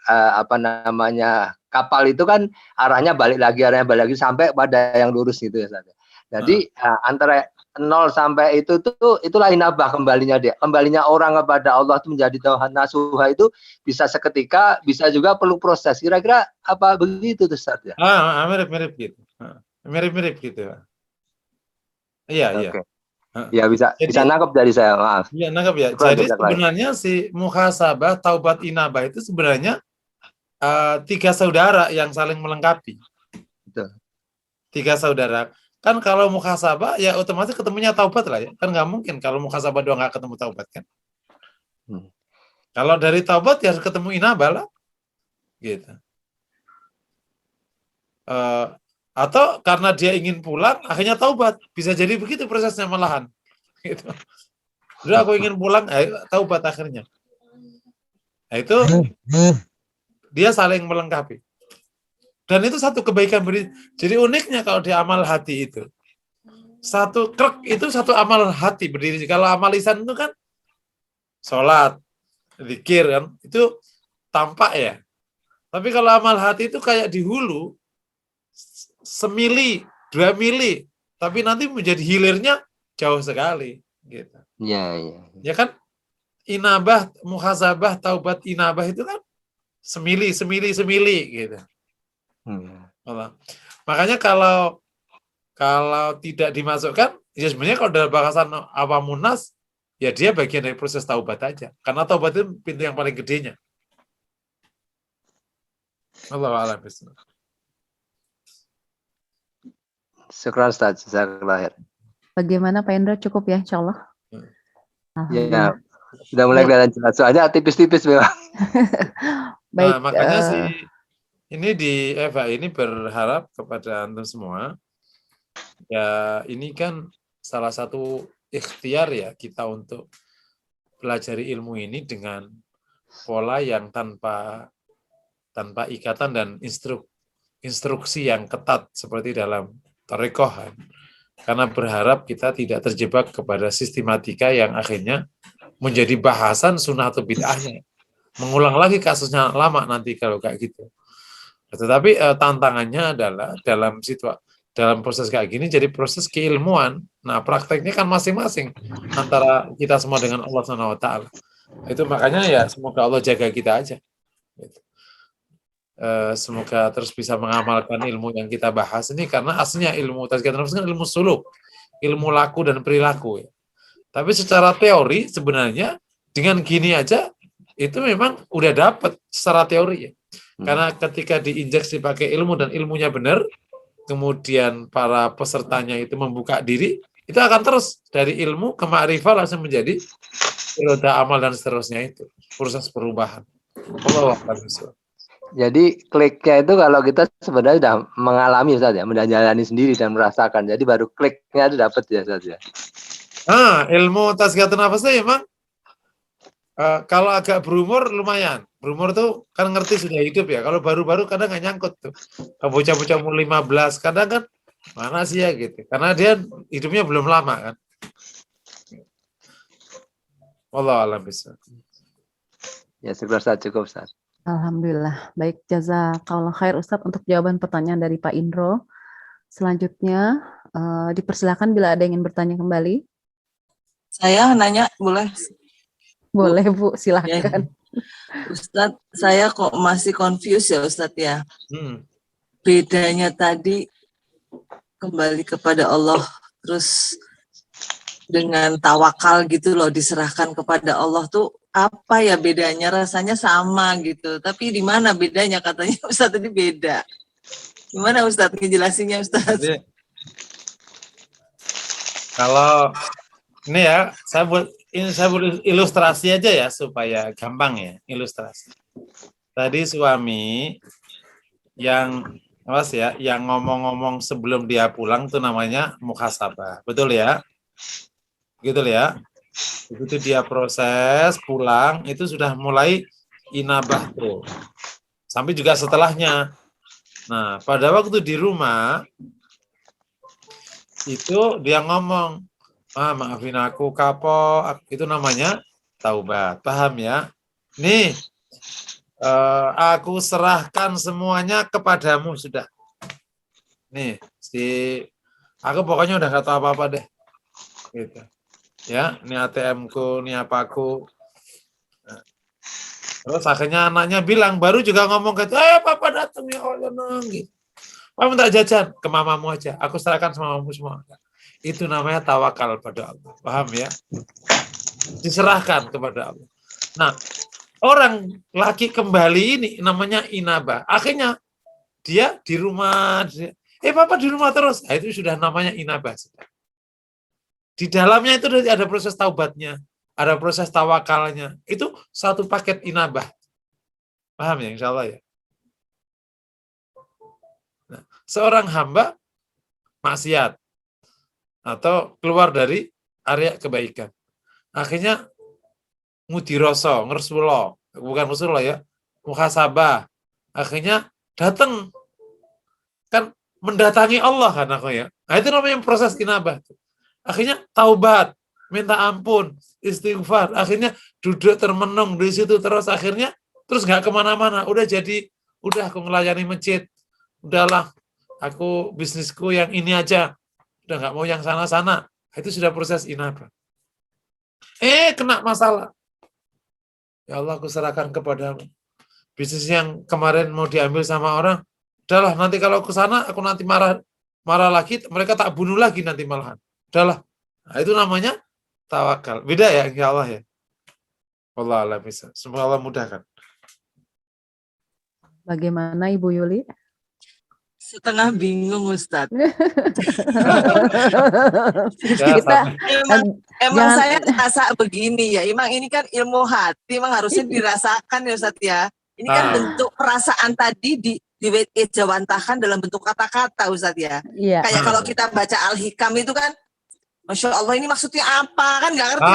Speaker 4: kapal itu kan arahnya balik lagi sampai pada yang lurus gitu ya Ustaz. Jadi antara 0 sampai itulah inabah kembalinya dia. Kembalinya orang kepada Allah itu menjadi tauhid nasuha itu bisa seketika, bisa juga perlu proses. Kira-kira apa begitu Ustaz ya?
Speaker 1: Mirip-mirip gitu. Mirip-mirip gitu. Iya.
Speaker 4: Okay. Ya bisa nangkep dari saya, maaf.
Speaker 1: Iya, nangkep ya. Jadi sebenarnya si muhasabah, taubat, inabah itu sebenarnya 3 saudara yang saling melengkapi.
Speaker 4: Betul.
Speaker 1: 3 saudara. Kan kalau muhasabah ya otomatis ketemunya taubat lah ya. Kan nggak mungkin kalau muhasabah doang nggak ketemu taubat kan. Kalau dari taubat ya harus ketemu inabah lah. Gitu. Atau karena dia ingin pulang akhirnya taubat. Bisa jadi begitu prosesnya malahan. Gitu. Udah aku ingin pulang, taubat akhirnya. Nah, itu dia saling melengkapi. Dan itu satu kebaikan jadi uniknya kalau di amal hati itu. Satu krek itu satu amal hati berdiri. Kalau amal lisan itu kan sholat, zikir kan, itu tampak ya. Tapi kalau amal hati itu kayak di hulu, semili, 2 mili, tapi nanti menjadi hilirnya jauh sekali. Gitu.
Speaker 4: Iya.
Speaker 1: Ya kan? Inabah, muhasabah, taubat, inabah itu kan semili gitu. Makanya kalau tidak dimasukkan, ya sebenarnya kalau dalam bahasan awamunas, ya dia bagian dari proses taubat aja. Karena taubat itu pintu yang paling gedenya. Allahu a'lam bishawab.
Speaker 4: Syukran Ustaz, jazakallahu.
Speaker 2: Bagaimana Pak Indra, cukup ya insyaallah?
Speaker 4: Ya, sudah mulai kelihatan jelas. Soalnya tipis-tipis memang.
Speaker 2: Baik.
Speaker 1: Nah, makanya ini di Eva ini berharap kepada antum semua. Ya, ini kan salah satu ikhtiar ya kita untuk pelajari ilmu ini dengan pola yang tanpa ikatan dan instruksi yang ketat seperti dalam thariqah. Karena berharap kita tidak terjebak kepada sistematika yang akhirnya menjadi bahasan sunnah atau bid'ahnya. Mengulang lagi kasusnya lama nanti kalau kayak gitu. Tetapi tantangannya adalah dalam proses kayak gini jadi proses keilmuan. Nah, prakteknya kan masing-masing antara kita semua dengan Allah SWT. Itu makanya ya semoga Allah jaga kita aja. Semoga terus bisa mengamalkan ilmu yang kita bahas ini karena aslinya ilmu tazkiyatun nafs kan ilmu suluk, ilmu laku dan perilaku ya. Tapi secara teori sebenarnya dengan gini aja itu memang udah dapat secara teori ya. Karena ketika diinjeksi pakai ilmu dan ilmunya benar, kemudian para pesertanya itu membuka diri, itu akan terus dari ilmu ke ma'rifah langsung menjadi roda amal dan seterusnya itu proses perubahan.
Speaker 4: Jadi kliknya itu kalau kita sebenarnya sudah mengalami Ustaz ya, menjalani sendiri dan merasakan. Jadi baru kliknya itu dapat ya Ustaz ya.
Speaker 1: Ilmu tazkiyatun nafas itu emang kalau agak berumur lumayan. Berumur tuh kan ngerti sudah hidup ya. Kalau baru-baru kadang nggak nyangkut tuh. Bocah-bocah umur 15 kadang kan mana sih ya gitu. Karena dia hidupnya belum lama kan. Wallahu a'lam bishawab.
Speaker 4: Ya, Ustaz, cukup Ustaz.
Speaker 2: Alhamdulillah. Baik, jazakallah khair Ustaz untuk jawaban pertanyaan dari Pak Indro. Selanjutnya dipersilakan bila ada yang ingin bertanya kembali.
Speaker 3: Saya nanya boleh?
Speaker 2: Boleh Bu, silakan.
Speaker 3: Ustadz, saya kok masih confused ya Ustadz ya. Bedanya tadi kembali kepada Allah, terus dengan tawakal gitu loh, diserahkan kepada Allah tuh apa ya bedanya? Rasanya sama gitu, tapi di mana bedanya katanya Ustadz tadi beda. Gimana Ustadz ngejelasinnya Ustadz?
Speaker 1: Jadi, kalau ini ya, saya buat ilustrasi aja ya supaya gampang ya, ilustrasi. Tadi suami yang yang ngomong-ngomong sebelum dia pulang itu namanya muhasabah, betul ya? Gitu ya. Begitu dia proses pulang itu sudah mulai inabah tuh. Sampai juga setelahnya. Nah, pada waktu di rumah itu dia ngomong, maafin aku kapok, itu namanya taubat. Paham ya? Nih, aku serahkan semuanya kepadamu sudah. Nih, aku pokoknya udah gak tahu apa-apa deh. Gitu. Ya, ini ATM-ku, ini apaku. Nah, terus akhirnya anaknya bilang, baru juga ngomong gitu, papa datang ya Allah nangis. Papa minta jajan ke mamamu aja, aku serahkan sama mamamu semua. Itu namanya tawakal pada Allah. Paham ya? Diserahkan kepada Allah. Nah, orang laki kembali ini namanya inabah. Akhirnya dia di rumah, papa di rumah terus. Nah, itu sudah namanya inabah. Di dalamnya itu ada proses taubatnya, ada proses tawakalnya. Itu satu paket inabah. Paham ya, insya Allah ya? Nah, seorang hamba maksiat atau keluar dari area kebaikan. Akhirnya mudiroso, ngersulo, bukan ngersulo ya, muhasabah. Akhirnya datang, kan mendatangi Allah kan aku ya. Nah, itu namanya proses inabah. Akhirnya taubat, minta ampun, istighfar. Akhirnya duduk termenung di situ terus. Akhirnya terus nggak kemana-mana. Udah aku melayani masjid. Udahlah, aku bisnisku yang ini aja. Udah nggak mau yang sana-sana. Itu sudah proses inabah. Kena masalah. Ya Allah, aku serahkan kepadamu. Bisnis yang kemarin mau diambil sama orang, udahlah nanti kalau ke sana aku nanti marah lagi, mereka tak bunuh lagi nanti malahan. Udahlah. Nah, itu namanya tawakal. Beda ya, insya Allah ya. Allah alam bisa. Semoga Allah mudahkan.
Speaker 2: Bagaimana Ibu Yuli?
Speaker 3: Setengah bingung Ustadz.
Speaker 2: Kita
Speaker 3: emang saya rasa begini ya. Emang ini kan ilmu hati, emang harusnya dirasakan ya Ustadz ya. Ini kan bentuk perasaan tadi dijawantahkan dalam bentuk kata-kata Ustadz ya.
Speaker 2: Iya.
Speaker 3: Kayak kalau kita baca Al-Hikam itu kan, Masya Allah ini maksudnya apa, kan nggak ngerti.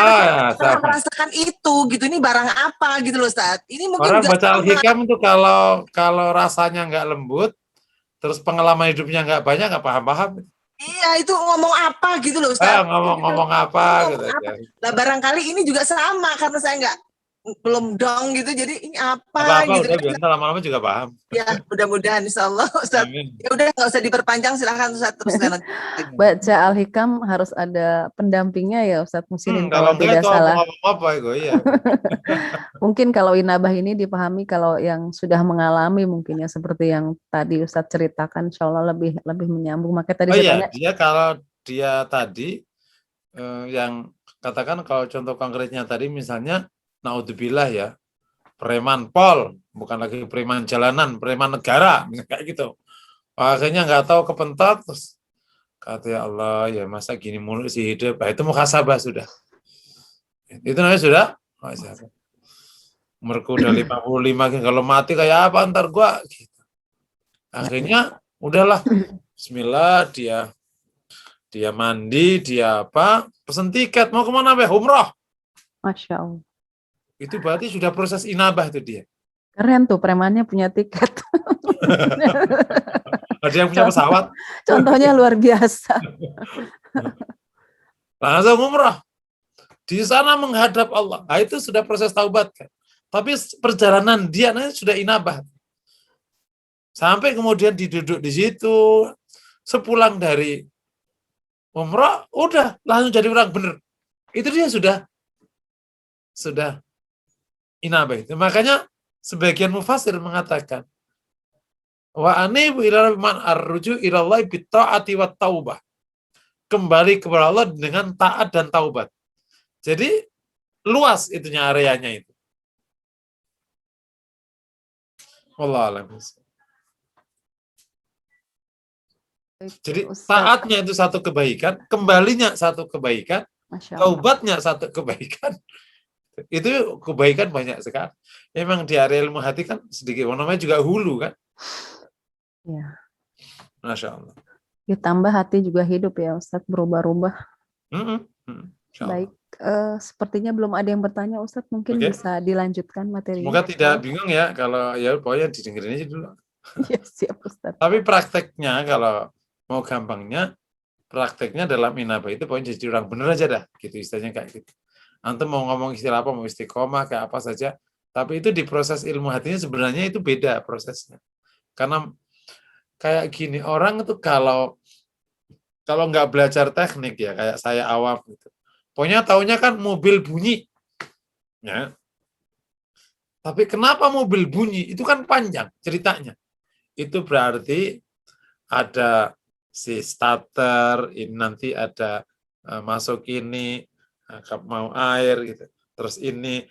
Speaker 3: Kita merasakan itu gitu, ini barang apa gitu loh Ustadz. Ini mungkin
Speaker 1: orang baca Al-Hikam itu kalau rasanya nggak lembut, terus pengalaman hidupnya nggak banyak, nggak paham-paham.
Speaker 3: Iya, itu ngomong apa gitu loh Ustadz.
Speaker 1: Ngomong apa gitu.
Speaker 3: Nah, barangkali ini juga sama karena saya belum dong gitu, jadi ini apa gitu.
Speaker 1: Udah biasa lama-lama juga paham.
Speaker 3: Ya, mudah-mudahan insya Allah Ustadz. Ya udah nggak usah diperpanjang, silahkan Ustadz terus.
Speaker 2: Baca Al-Hikam harus ada pendampingnya ya Ustadz Muslimin
Speaker 1: kalau
Speaker 2: tidak salah.
Speaker 1: Apa itu ya.
Speaker 2: Mungkin kalau inabah ini dipahami kalau yang sudah mengalami mungkin ya seperti yang tadi Ustadz ceritakan, insya Allah lebih menyambung. Makanya tadi saya tanya.
Speaker 1: Kalau dia tadi yang katakan kalau contoh konkretnya tadi misalnya naudzubillah ya, preman pol, bukan lagi preman jalanan, preman negara, kayak gitu. Akhirnya nggak tahu kepentok, terus kata ya Allah, ya masa gini mulu sih hidup. Nah, itu muhasabah sudah. Itu namanya sudah muhasabah. Umurku udah 55, kalau mati kayak apa ntar gua? Gitu. Akhirnya udahlah, bismillah, dia mandi, dia pesen tiket, mau kemana be? Umroh.
Speaker 2: Masya Allah.
Speaker 1: Itu berarti sudah proses inabah itu dia.
Speaker 2: Keren tuh, premannya punya tiket.
Speaker 1: Ada yang punya pesawat.
Speaker 2: Contohnya luar biasa.
Speaker 1: Langsung umrah. Di sana menghadap Allah. Nah, itu sudah proses taubat kan. Tapi perjalanan dia sudah inabah. Sampai kemudian diduduk di situ. Sepulang dari umrah, udah langsung jadi orang benar. Itu dia sudah inabah itu. Makanya sebagian mufassir mengatakan wa anibu ila man arruju ilallahi bitta'ati wat taubah. Kembali kepada Allah dengan taat dan taubat. Jadi luas itunya areanya itu. Wallahu a'lam. Jadi
Speaker 2: Ustaz.
Speaker 1: taatnya itu satu kebaikan, kembalinya satu kebaikan,
Speaker 2: Masya Allah.
Speaker 1: taubatnya satu kebaikan. Itu kebaikan banyak sekali. Memang di area ilmu hati kan sedikit, namanya juga hulu kan.
Speaker 2: Ya.
Speaker 1: Masya Allah.
Speaker 2: Ditambah hati juga hidup ya Ustadz, berubah-ubah.
Speaker 1: Insya Allah.
Speaker 2: Baik, sepertinya belum ada yang bertanya Ustadz, mungkin
Speaker 1: Oke.
Speaker 2: bisa dilanjutkan materinya.
Speaker 1: Semoga tidak bingung ya, kalau ya pokoknya didengerin aja dulu.
Speaker 2: Iya, siap Ustadz.
Speaker 1: Tapi prakteknya kalau mau gampangnya, prakteknya dalam inabah itu pokoknya jadi orang bener aja dah, gitu istilahnya kayak gitu. Antum mau ngomong istilah apa, mau istiqomah kayak apa saja, tapi itu di proses ilmu hatinya sebenarnya itu beda prosesnya. Karena kayak gini, orang itu kalau nggak belajar teknik ya, kayak saya awam gitu. Pokoknya taunya kan mobil bunyi. Ya. Tapi kenapa mobil bunyi? Itu kan panjang ceritanya. Itu berarti ada si starter, ini nanti ada masuk ini, mau air gitu. Terus ini,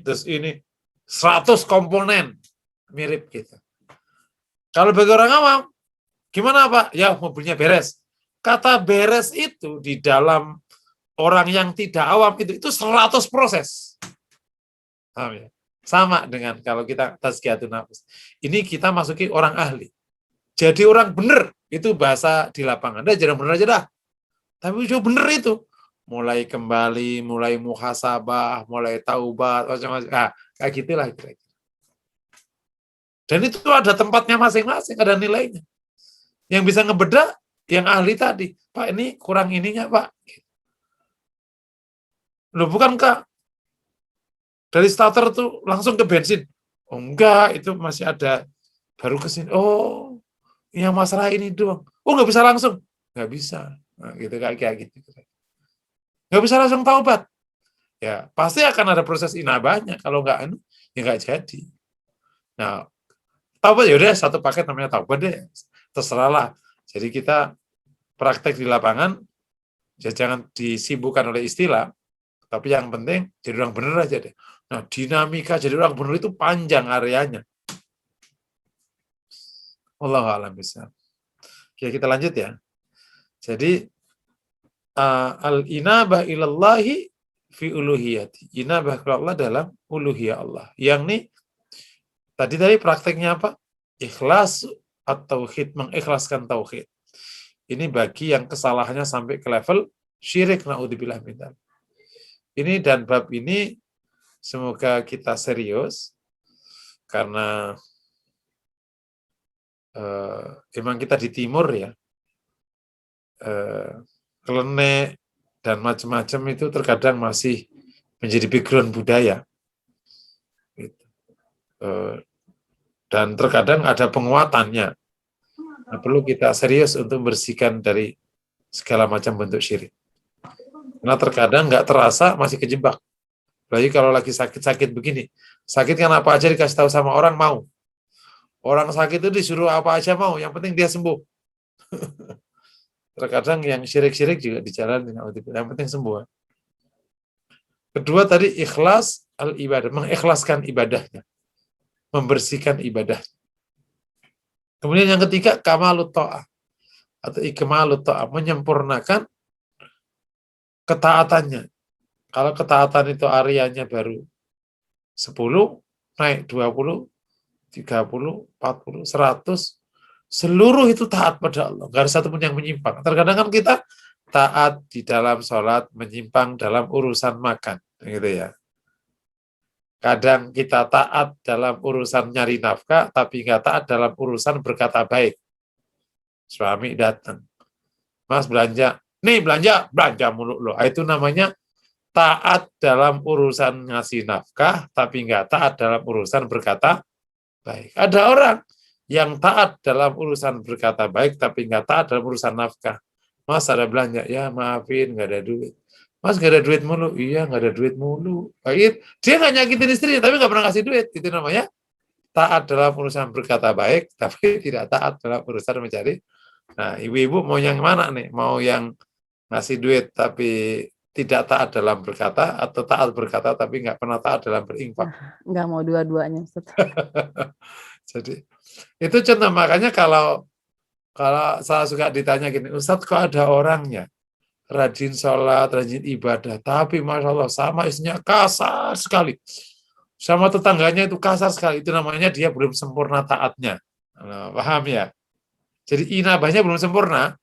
Speaker 1: terus ini 100 komponen mirip gitu. Kalau bagi orang awam, gimana Pak? Ya mobilnya beres. Kata beres itu di dalam orang yang tidak awam itu 100 proses. Paham ya? Sama dengan kalau kita tazkiyatun nafs. Ini kita masuki orang ahli. Jadi orang bener, itu bahasa di lapangan. Dah jangan bener aja dah. Tapi juga bener itu. Mulai kembali, mulai muhasabah, mulai taubat, macam-macam. Nah, kayak gitulah kira-kira. Dan itu ada tempatnya masing-masing, ada nilainya. Yang bisa ngebedah, yang ahli tadi. Pak, ini kurang ininya, Pak. Loh, bukankah dari starter tuh langsung ke bensin? Oh, enggak, itu masih ada baru ke sini. Oh, yang masalah ini doang. Oh, nggak bisa langsung. Nggak bisa. Nah, gitu, kayak gitu. Nggak bisa langsung taubat. Ya, pasti akan ada proses inabahnya. Kalau nggak, ya nggak jadi. Nah, taubat ya udah satu paket namanya taubat deh. Terserahlah. Jadi kita praktek di lapangan, ya jangan disibukkan oleh istilah, tapi yang penting jadi orang bener aja deh. Nah, dinamika jadi orang bener itu panjang areanya. Wallahu a'lam bishawab. Oke, kita lanjut ya. Jadi al-inabah ilallahi fi uluhiyati. Inabah kepada Allah dalam uluhiyah Allah. Yang nih tadi prakteknya apa? Ikhlas at-tauhid, mengikhlaskan tauhid. Ini bagi yang kesalahannya sampai ke level syirik, naudzubillah min dzalik. Ini dan bab ini semoga kita serius karena emang kita di timur ya. Klenek dan macam-macam itu terkadang masih menjadi background budaya. Dan terkadang ada penguatannya. Nah, perlu kita serius untuk membersihkan dari segala macam bentuk syirik. Karena terkadang nggak terasa masih kejebak. Apalagi kalau lagi sakit-sakit begini. Sakit kan apa aja dikasih tahu sama orang mau. Orang sakit itu disuruh apa aja mau, yang penting dia sembuh. Terkadang yang syirik-syirik juga dijalani, yang penting sembuh. Kedua tadi ikhlas al-ibadah, mengikhlaskan ibadahnya, membersihkan ibadah. Kemudian yang ketiga kamalut ta'ah atau ikmalut ta'ah, menyempurnakan ketaatannya. Kalau ketaatan itu areanya baru 10, naik 20, 30, 40, 100, seluruh itu taat pada Allah. Nggak ada satu pun yang menyimpang. Terkadang kan kita taat di dalam sholat, menyimpang dalam urusan makan. Gitu ya. Kadang kita taat dalam urusan nyari nafkah, tapi nggak taat dalam urusan berkata baik. Suami datang. Mas belanja. Nih belanja mulu loh. Itu namanya taat dalam urusan ngasih nafkah, tapi nggak taat dalam urusan berkata baik. Ada orang yang taat dalam urusan berkata baik, tapi nggak taat dalam urusan nafkah. Mas ada belanja? Ya maafin, nggak ada duit. Mas gak ada duit mulu. Iya, gak ada duit mulu. Baik, dia nggak nyakitin istri, tapi nggak pernah kasih duit. Itu namanya taat dalam urusan berkata baik, tapi tidak taat dalam urusan mencari. Nah, ibu-ibu mau yang mana nih? Mau yang ngasih duit tapi tidak taat dalam berkata, atau taat berkata tapi nggak pernah taat dalam berinfak?
Speaker 2: Nggak mau dua-duanya, Ustaz.
Speaker 1: Jadi itu contoh, makanya kalau saya suka ditanya gini, Ustadz kok ada orangnya rajin sholat, rajin ibadah, tapi Masya Allah sama istrinya kasar sekali. Sama tetangganya itu kasar sekali. Itu namanya dia belum sempurna taatnya. Nah, paham ya? Jadi inabahnya belum sempurna.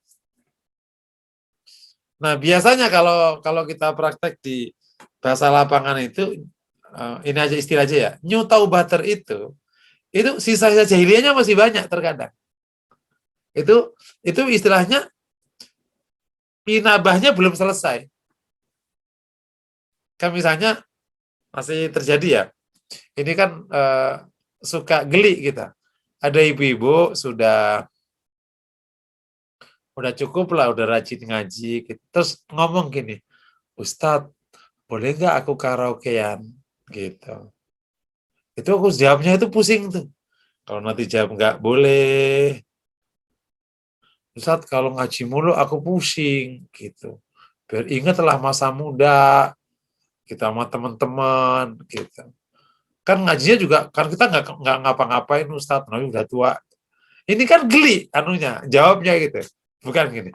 Speaker 1: Nah, biasanya kalau kita praktek di bahasa lapangan itu, ini aja istilah aja ya, new taubater itu sisa-sisa jahiliyahnya masih banyak terkadang. Itu istilahnya inabahnya belum selesai. Kan misalnya masih terjadi ya, ini kan suka geli kita. Ada ibu-ibu sudah cukup lah, udah rajin ngaji, gitu. Terus ngomong gini, Ustadz, boleh nggak aku karaokean? Gitu. Itu aku jawabnya itu pusing tuh. Kalau nanti jawab nggak boleh, Ustadz kalau ngaji mulu aku pusing, gitu. Biar ingatlah masa muda, kita sama teman-teman, gitu. Kan ngajinya juga, kan kita nggak ngapa-ngapain Ustadz, namanya udah tua. Ini kan geli anunya, jawabnya gitu. Bukan gini.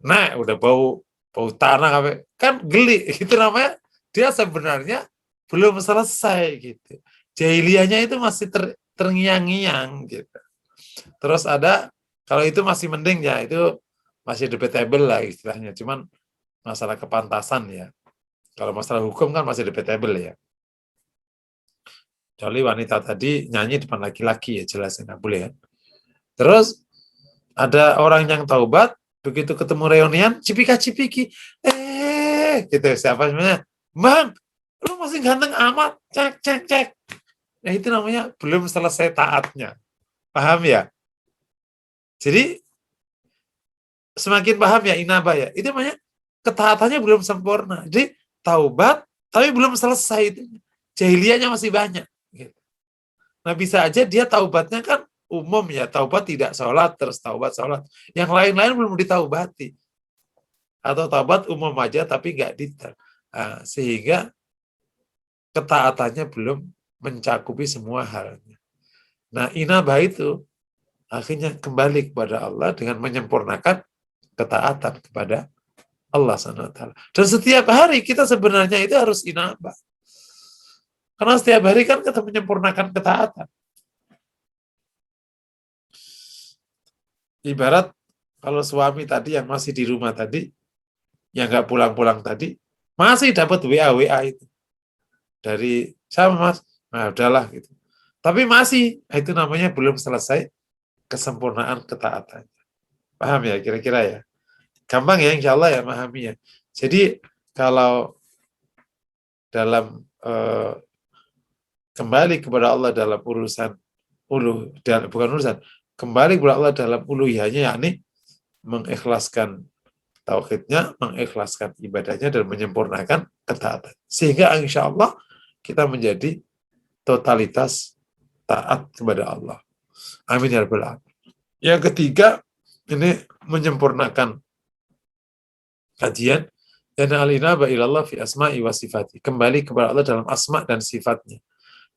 Speaker 1: Nah, udah bau tanah kan geli. Itu namanya dia sebenarnya belum selesai gitu. Jahiliyahnya itu masih terngiang-ngiang gitu. Terus ada, kalau itu masih mending ya, itu masih debatable lah istilahnya. Cuman masalah kepantasan ya. Kalau masalah hukum kan masih debatable ya. Kecuali wanita tadi nyanyi depan laki-laki ya jelasnya nggak boleh kan. Terus ada orang yang taubat, begitu ketemu reunian, cipika-cipiki, gitu siapa sebenarnya, Bang, lu masih ganteng amat, cek. Nah itu namanya belum selesai taatnya, paham ya? Jadi semakin paham ya inabah ya, itu namanya ketaatannya belum sempurna. Jadi taubat, tapi belum selesai itu, jahiliyahnya masih banyak. Gitu. Nah bisa aja dia taubatnya kan umum ya, taubat tidak sholat, terus taubat sholat. Yang lain-lain belum ditaubati. Atau taubat umum aja tapi nggak detail. Nah, sehingga ketaatannya belum mencakupi semua halnya. Nah inabah itu akhirnya kembali kepada Allah dengan menyempurnakan ketaatan kepada Allah SWT. Dan setiap hari kita sebenarnya itu harus inabah. Karena setiap hari kan kita menyempurnakan ketaatan. Ibarat kalau suami tadi yang masih di rumah tadi, yang nggak pulang-pulang tadi, masih dapat WA itu. Dari sama Mas, nah udahlah gitu. Tapi masih, itu namanya belum selesai kesempurnaan ketaatan. Paham ya kira-kira ya? Gampang ya insya Allah ya memahami ya. Jadi kalau dalam kembali kepada Allah dalam urusan bukan urusan, kembali kepada Allah dalam uluhiyahnya, yakni mengikhlaskan tauhidnya, mengikhlaskan ibadahnya, dan menyempurnakan ketaatan. Sehingga insya Allah kita menjadi totalitas taat kepada Allah. Amin ya rabbal alamin. Yang ketiga, ini menyempurnakan kajian, dan al-inabah ilallah fi asma'i wa sifati. Kembali kepada Allah dalam asma dan sifatnya.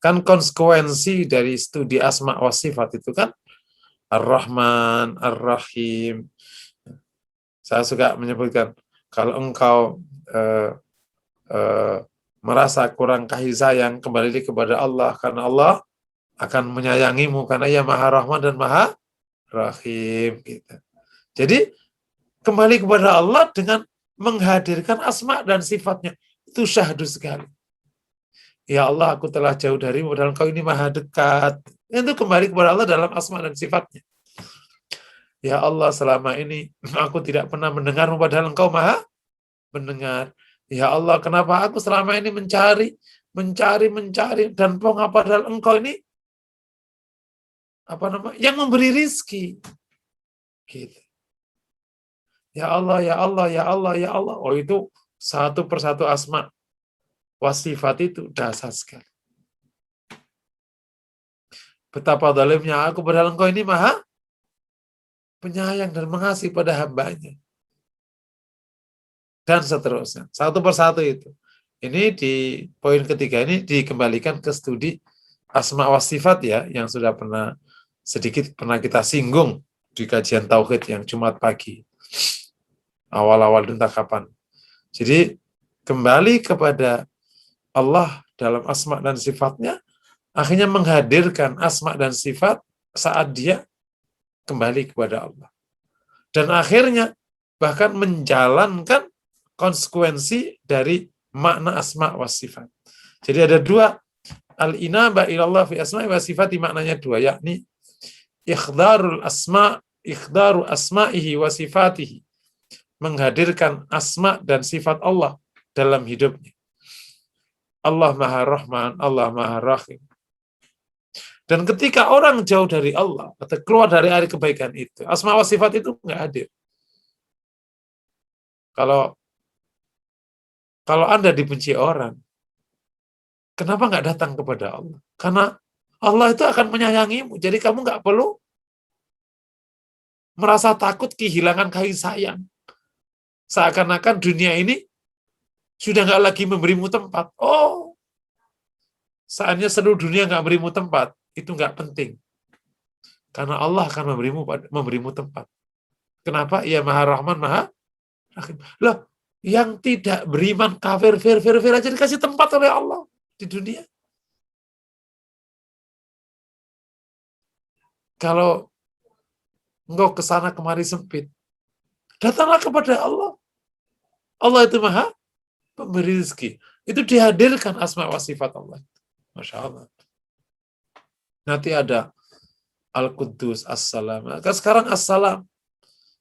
Speaker 1: Kan konsekuensi dari studi asma wa sifat itu kan Ar-Rahman, Ar-Rahim. Saya suka menyebutkan, kalau engkau merasa kurang kasih sayang, kembali kepada Allah, karena Allah akan menyayangimu, karena Ia Maha Rahman dan Maha Rahim. Gitu. Jadi kembali kepada Allah dengan menghadirkan asma dan sifatnya, itu syahdu sekali. Ya Allah, aku telah jauh darimu, padahal Engkau ini maha dekat. Itu kembali kepada Allah dalam asma dan sifatnya. Ya Allah, selama ini aku tidak pernah mendengarmu, padahal Engkau maha mendengar. Ya Allah, kenapa aku selama ini mencari, dan padahal Engkau ini yang memberi rizki. Gitu. Ya Allah, ya Allah, ya Allah, ya Allah. Oh itu satu persatu asma wa sifat itu dasar sekali. Betapa zalimnya aku, padahal engkau ini maha penyayang dan mengasihi pada hambanya. Dan seterusnya. Satu persatu itu. Ini di poin ketiga ini dikembalikan ke studi asma wa sifat ya, yang sudah sedikit pernah kita singgung di kajian tauhid yang Jumat pagi. Awal-awal entah kapan. Jadi kembali kepada Allah dalam asma dan sifatnya, akhirnya menghadirkan asma dan sifat saat dia kembali kepada Allah. Dan akhirnya bahkan menjalankan konsekuensi dari makna asma wa sifat. Jadi ada dua, al-inaba ilallah fi asma wa sifati, maknanya dua, yakni ikhdaru asma'ihi wa sifatihi, menghadirkan asma dan sifat Allah dalam hidupnya. Allah Maha Rahman, Allah Maha Rahim. Dan ketika orang jauh dari Allah atau keluar dari area kebaikan itu, asma wa sifat itu nggak hadir. Kalau Anda dibenci orang, kenapa nggak datang kepada Allah? Karena Allah itu akan menyayangimu. Jadi kamu nggak perlu merasa takut kehilangan kasih sayang. Seakan-akan dunia ini sudah nggak lagi memberimu tempat. Oh, saatnya seluruh dunia nggak memberimu tempat. Itu nggak penting. Karena Allah akan memberimu tempat. Kenapa? Ia Maha Rahman, Maha Rahim. Loh, yang tidak beriman, kafir, aja dikasih tempat oleh Allah di dunia. Kalau engkau kesana kemari sempit, datanglah kepada Allah. Allah itu Maha Pemberi rezeki. Itu dihadirkan asma wa sifat Allah. Masya Allah. Nanti ada Al-Quddus, As-Salam. Sekarang As-Salam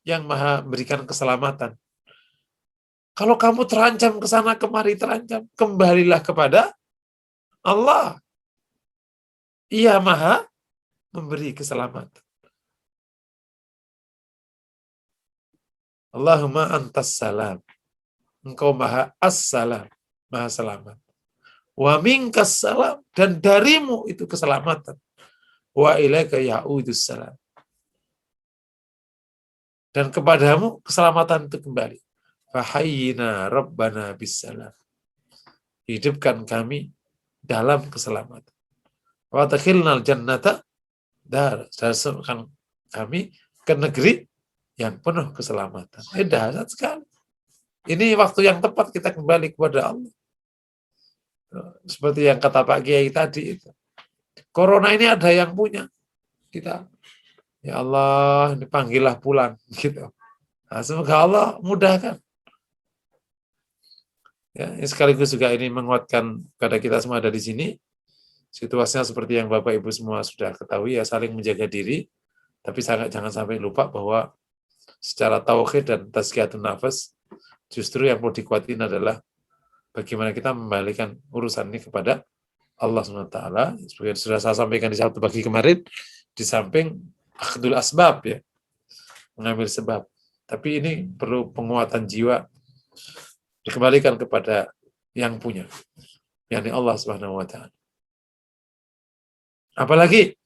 Speaker 1: yang Maha berikan keselamatan. Kalau kamu terancam ke sana kemari, terancam, kembalilah kepada Allah. Ia Maha memberi keselamatan. Allahumma antas salam. Engkau Maha As-Salam, Maha selamat. Wa minkas salam, dan darimu itu keselamatan. Wa ilaika ya'udus salam. Dan kepadamu keselamatan itu kembali. Fahayyina Rabbana bisalam. Hidupkan kami dalam keselamatan. Wa takhilnal jannata dar. Dasarkan kami ke negeri yang penuh keselamatan. Dahsyat sekali. Ini waktu yang tepat kita kembali kepada Allah. Seperti yang kata Pak Kiai tadi itu. Corona ini ada yang punya. Kita, ya Allah, ini panggillah pulang. Gitu. Nah, semoga Allah mudahkan. Ya, sekaligus juga ini menguatkan kepada kita semua ada di sini. Situasinya seperti yang Bapak Ibu semua sudah ketahui, ya, saling menjaga diri, tapi jangan sampai lupa bahwa secara tauhid dan tazkiyatun nafas, justru yang perlu dikuatin adalah bagaimana kita membalikan urusan ini kepada Allah SWT. Seperti sudah saya sampaikan di Sabtu pagi kemarin, di samping akhdul asbab, ya, mengambil sebab, tapi ini perlu penguatan jiwa, dikembalikan kepada yang punya, yakni Allah Subhanahu wa Ta'ala. Apalagi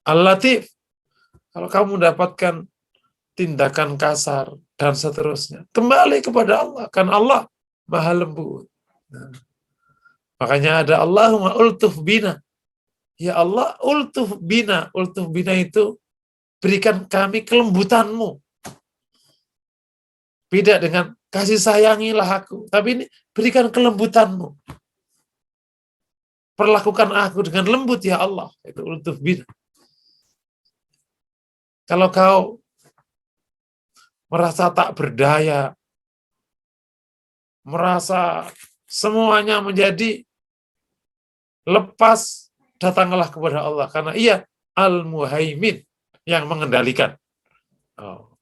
Speaker 1: Al-Latif, kalau kamu mendapatkan tindakan kasar dan seterusnya, kembali kepada Allah, kan Allah Maha lembut. Nah, makanya ada Allahumma ultuf bina, ya Allah ultuf bina itu berikan kami kelembutanmu. Beda dengan kasih sayangilah aku, tapi ini berikan kelembutanmu. Perlakukan aku dengan lembut ya Allah. Itu ultuf bina. Kalau kau merasa tak berdaya, merasa semuanya menjadi lepas, datanglah kepada Allah. Karena Ia Al-Muhaimin, yang mengendalikan. Oh.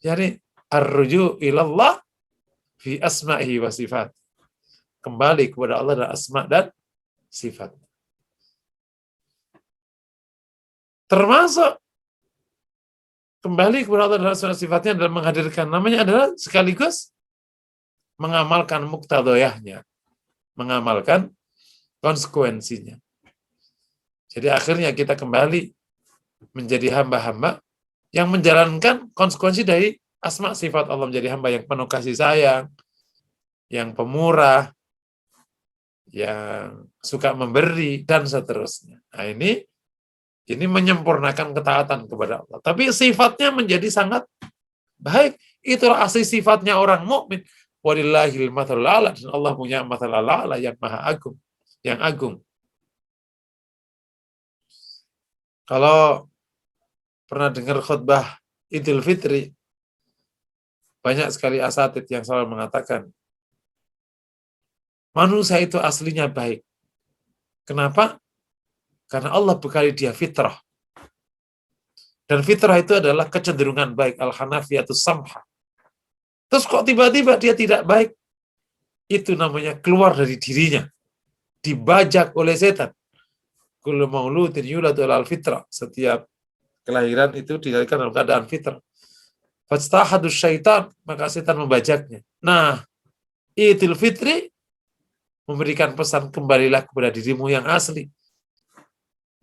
Speaker 1: Jadi, ar-ruju ilallah fi asma'ihi wa sifat. Kembali kepada Allah dan asma dan sifat. Termasuk kembali kepada Allah dan asma dan sifatnya adalah menghadirkan, namanya adalah sekaligus mengamalkan muqtadayahnya, mengamalkan konsekuensinya. Jadi akhirnya kita kembali menjadi hamba-hamba yang menjalankan konsekuensi dari asma sifat Allah, menjadi hamba yang penuh kasih sayang, yang pemurah, yang suka memberi, dan seterusnya. Nah, ini menyempurnakan ketaatan kepada Allah. Tapi sifatnya menjadi sangat baik. Itulah asli sifatnya orang mukmin. Walillahil mathalul a'la, dan Allah punya mathalul a'la yang maha agung, yang agung. Kalau pernah dengar khutbah Idul Fitri, banyak sekali asatidz yang selalu mengatakan, manusia itu aslinya baik. Kenapa? Karena Allah bekali dia fitrah. Dan fitrah itu adalah kecenderungan baik, al-hanafiyatus samha. Terus kok tiba-tiba dia tidak baik? Itu namanya keluar dari dirinya, dibajak oleh setan. Kullu mauludin yuladu alal fitrah. Setiap kelahiran itu dilahirkan dalam keadaan fitrah. Fastahadus syaitan, maka setan membajaknya. Nah, Idul Fitri memberikan pesan, kembalilah kepada dirimu yang asli.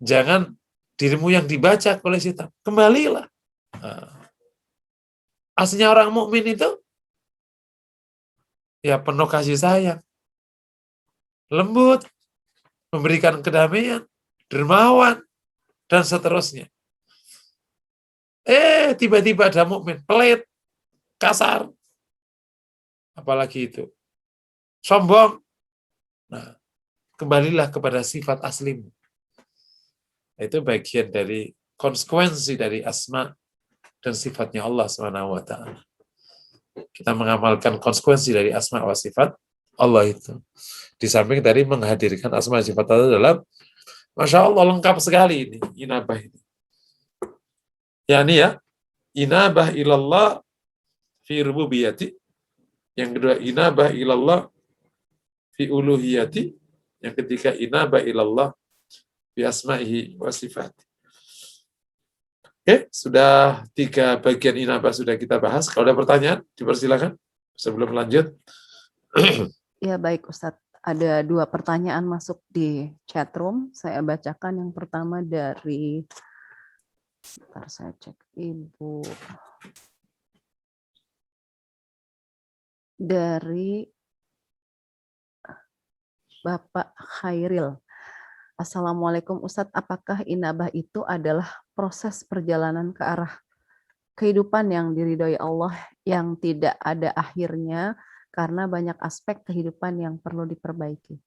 Speaker 1: Jangan dirimu yang dibajak oleh setan. Kembalilah. Nah, aslinya orang mukmin itu ya penuh kasih sayang, lembut, memberikan kedamaian, dermawan, dan seterusnya. Tiba-tiba ada mukmin pelit, kasar, apalagi itu sombong. Nah, kembalilah kepada sifat aslimu. Itu bagian dari konsekuensi dari asma dan sifatnya Allah SWT. Kita mengamalkan konsekuensi dari asma wa sifat Allah itu. Di samping dari menghadirkan asma dan sifat Allah dalam, Masya Allah, lengkap sekali ini, inabah ini. Ya, inabah ilallah fi rububiyati. Yang kedua, inabah ilallah fi uluhiyati. Yang ketiga, inabah ilallah fi asma'ihi wa sifati. Oke, sudah 3 bagian inabah sudah kita bahas. Kalau ada pertanyaan, dipersilakan sebelum lanjut.
Speaker 2: Ya, baik Ustadz. Ada 2 pertanyaan masuk di chat room. Saya bacakan yang pertama dari, bentar saya cek, Ibu. Dari Bapak Khairil. Assalamualaikum Ustadz, apakah inabah itu adalah proses perjalanan ke arah kehidupan yang diridhoi Allah yang tidak ada akhirnya karena banyak aspek kehidupan yang perlu diperbaiki?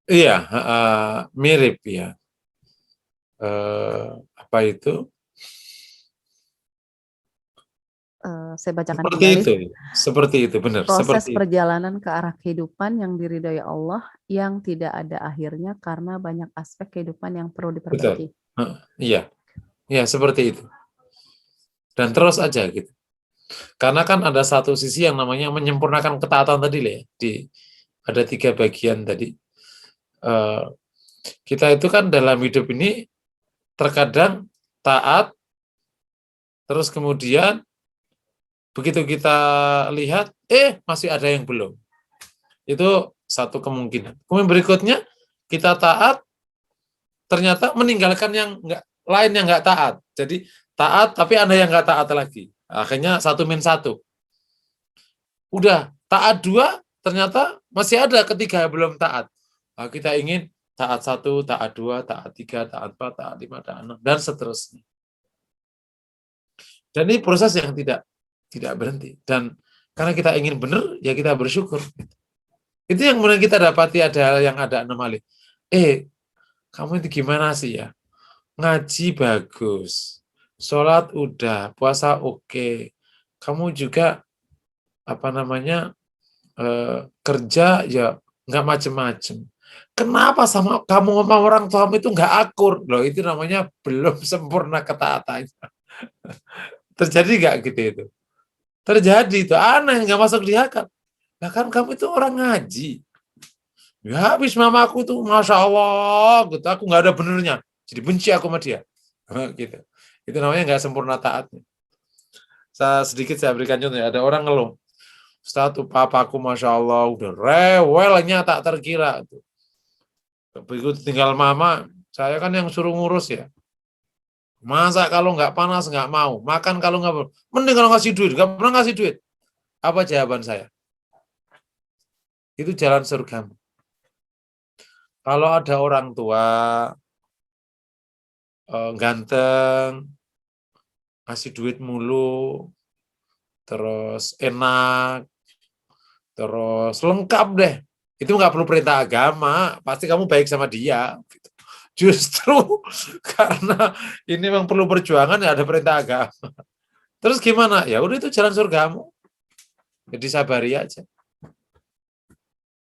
Speaker 1: Iya, mirip ya. Apa itu?
Speaker 2: Saya bacakan
Speaker 1: Seperti
Speaker 2: kembali.
Speaker 1: itu, seperti itu, benar.
Speaker 2: Proses
Speaker 1: Seperti
Speaker 2: perjalanan ke arah kehidupan yang diridhoi Allah yang tidak ada akhirnya karena banyak aspek kehidupan yang perlu diperbaiki.
Speaker 1: Betul. Iya, seperti itu. Dan terus aja gitu. Karena kan ada satu sisi yang namanya menyempurnakan ketaatan tadi ya. Ada 3 bagian tadi. Kita itu kan dalam hidup ini terkadang taat, terus kemudian begitu kita lihat, masih ada yang belum. Itu satu kemungkinan. Kemudian berikutnya, kita taat, ternyata meninggalkan yang lain yang nggak taat. Jadi taat, tapi ada yang nggak taat lagi. Akhirnya 1-1. Udah, taat 2, ternyata masih ada ketiga yang belum taat. Nah, kita ingin taat 1, taat 2, taat 3, taat 4, taat 5, taat 6, dan seterusnya. Dan ini proses yang tidak berhenti. Dan karena kita ingin benar, ya kita bersyukur. Itu yang kemudian kita dapati ada yang ada anomali. Kamu itu gimana sih ya? Ngaji bagus, sholat udah, puasa oke. Kamu juga kerja ya nggak macem-macem. Kenapa sama kamu sama orang tuamu itu nggak akur? Loh, itu namanya belum sempurna ketaatannya. Terjadi nggak gitu itu? Terjadi, itu aneh, nggak masuk di akal. Nah kan kamu itu orang ngaji. Ya habis mamaku tuh Masya Allah, gitu. Aku nggak ada benernya. Jadi benci aku sama dia. Gitu. Itu namanya nggak sempurna taatnya. Sedikit saya berikan contoh. Ada orang ngeluh. Ustaz, papaku Masya Allah udah rewelnya tak terkira. Begitu tinggal mama, saya kan yang suruh ngurus ya. Masa kalau nggak panas nggak mau, makan kalau nggak, mending kalau ngasih duit, nggak pernah ngasih duit. Apa jawaban saya? Itu jalan surga. Kalau ada orang tua ganteng, ngasih duit mulu, terus enak, terus lengkap deh, itu nggak perlu perintah agama, pasti kamu baik sama dia. Justru karena ini memang perlu perjuangan, ya ada perintah agama. Terus gimana? Ya udah itu jalan surgamu. Jadi sabari aja.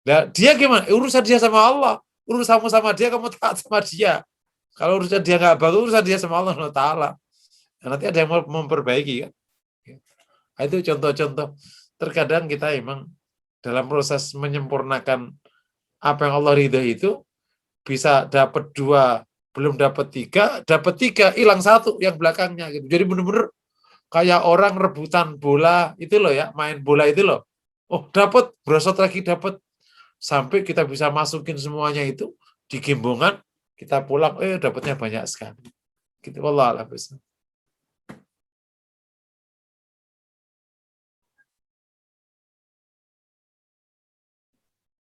Speaker 1: Nah, dia gimana? Urusan dia sama Allah. Urusanmu sama dia, kamu taat sama dia. Kalau urusan dia nggak bagus, urusan dia sama Allah Ta'ala. Nah, nanti ada yang mau memperbaiki kan. Nah, itu contoh-contoh. Terkadang kita emang dalam proses menyempurnakan apa yang Allah ridho itu, bisa dapat 2, belum dapat 3, dapat 3, hilang 1 yang belakangnya gitu. Jadi benar-benar kayak orang rebutan bola itu loh ya, main bola itu loh. Oh, dapat, brosot lagi dapat, sampai kita bisa masukin semuanya itu di gimbongan, kita pulang, dapatnya banyak sekali. Gitu, wallah a'lam.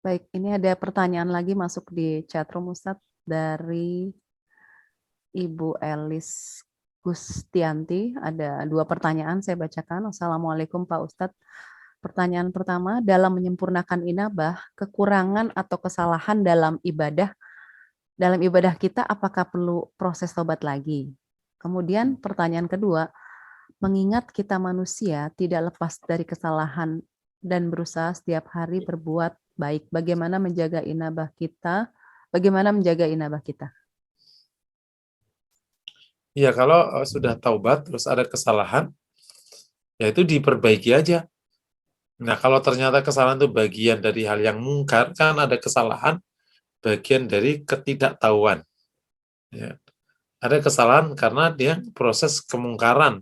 Speaker 2: Baik, ini ada pertanyaan lagi masuk di chatroom Ustadz dari Ibu Elis Gustianti. Ada 2 pertanyaan saya bacakan. Assalamualaikum Pak Ustadz. Pertanyaan pertama, dalam menyempurnakan inabah, kekurangan atau kesalahan dalam ibadah kita apakah perlu proses tobat lagi? Kemudian pertanyaan kedua, mengingat kita manusia tidak lepas dari kesalahan dan berusaha setiap hari berbuat baik, bagaimana menjaga inabah kita?
Speaker 1: Ya, kalau sudah taubat terus ada kesalahan, ya itu diperbaiki aja. Nah, kalau ternyata kesalahan itu bagian dari hal yang mungkar, kan ada kesalahan bagian dari ketidaktahuan. Ya. Ada kesalahan karena dia proses kemungkaran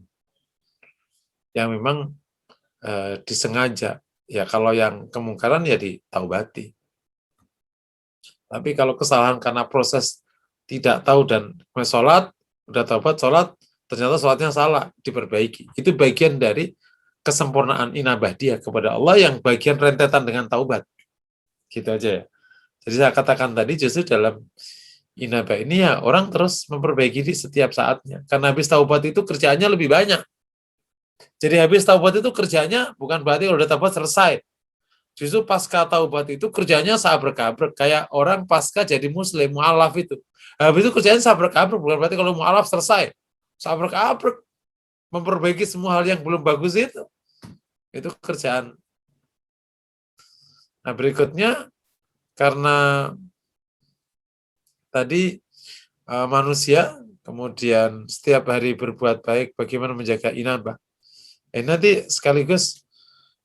Speaker 1: yang memang disengaja. Ya, kalau yang kemungkaran ya ditaubati. Tapi kalau kesalahan karena proses tidak tahu dan sholat, udah taubat sholat, ternyata sholatnya salah, diperbaiki. Itu bagian dari kesempurnaan inabah dia kepada Allah yang bagian rentetan dengan taubat. Gitu aja ya. Jadi saya katakan tadi justru dalam inabah ini ya orang terus memperbaiki di setiap saatnya. Karena habis taubat itu kerjaannya lebih banyak. Jadi habis taubat itu kerjanya bukan berarti kalau udah taubat selesai. Justru pasca taubat itu kerjanya sabrek-abrek. Kayak orang pasca jadi muslim, mu'alaf itu. Habis itu kerjanya sabrek-abrek. Bukan berarti kalau mu'alaf selesai. Sabrek-abrek. Memperbaiki semua hal yang belum bagus itu. Itu kerjaan. Nah berikutnya, karena tadi manusia, kemudian setiap hari berbuat baik, bagaimana menjaga inabah. Nanti sekaligus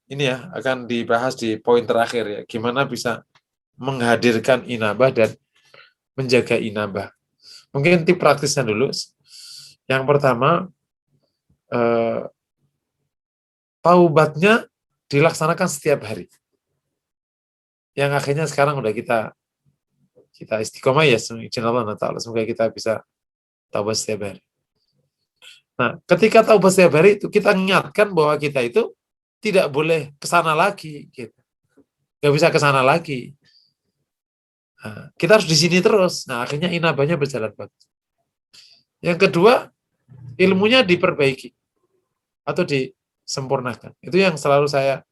Speaker 1: ini ya akan dibahas di poin terakhir ya, gimana bisa menghadirkan inabah dan menjaga inabah. Mungkin tip praktisnya dulu. Yang pertama, taubatnya dilaksanakan setiap hari. Yang akhirnya sekarang udah kita istiqomah ya, insyaallah ta'ala, semoga kita bisa taubat setiap hari. Nah, ketika taubat setiap hari itu kita ingatkan bahwa kita itu tidak boleh ke sana lagi, gitu. Nggak bisa ke sana lagi. Nah, kita harus di sini terus. Nah, akhirnya inabahnya berjalan bagus. Yang kedua, ilmunya diperbaiki atau disempurnakan. Itu yang selalu saya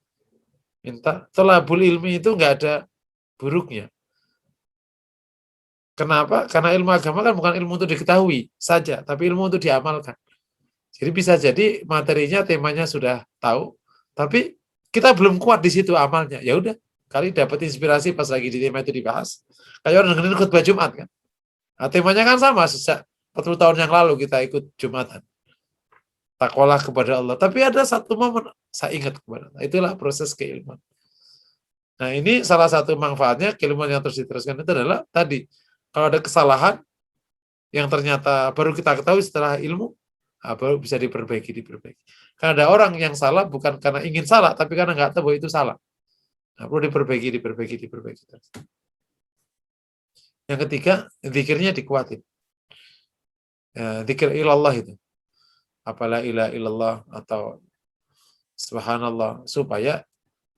Speaker 1: minta. Thalabul ilmi itu nggak ada buruknya. Kenapa? Karena ilmu agama kan bukan ilmu untuk diketahui saja, tapi ilmu untuk diamalkan. Jadi bisa jadi materinya, temanya sudah tahu, tapi kita belum kuat di situ amalnya. Ya udah, kali dapat inspirasi pas lagi di tema itu dibahas. Kayak orang dengerin khutbah Jumat kan. Nah, temanya kan sama, sejak 40 tahun yang lalu kita ikut Jumatan. Takwalah kepada Allah. Tapi ada satu momen, saya ingat kepada Allah. Itulah proses keilmuan. Nah ini salah satu manfaatnya, keilmuan yang terus diteruskan itu adalah tadi, kalau ada kesalahan yang ternyata baru kita ketahui setelah ilmu, baru bisa diperbaiki. Karena ada orang yang salah bukan karena ingin salah, tapi karena nggak tahu bahwa itu salah. Nah, perlu diperbaiki. Yang ketiga, zikirnya dikuatin. Zikir ilallah itu. Apalah ilaha illallah atau subhanallah, supaya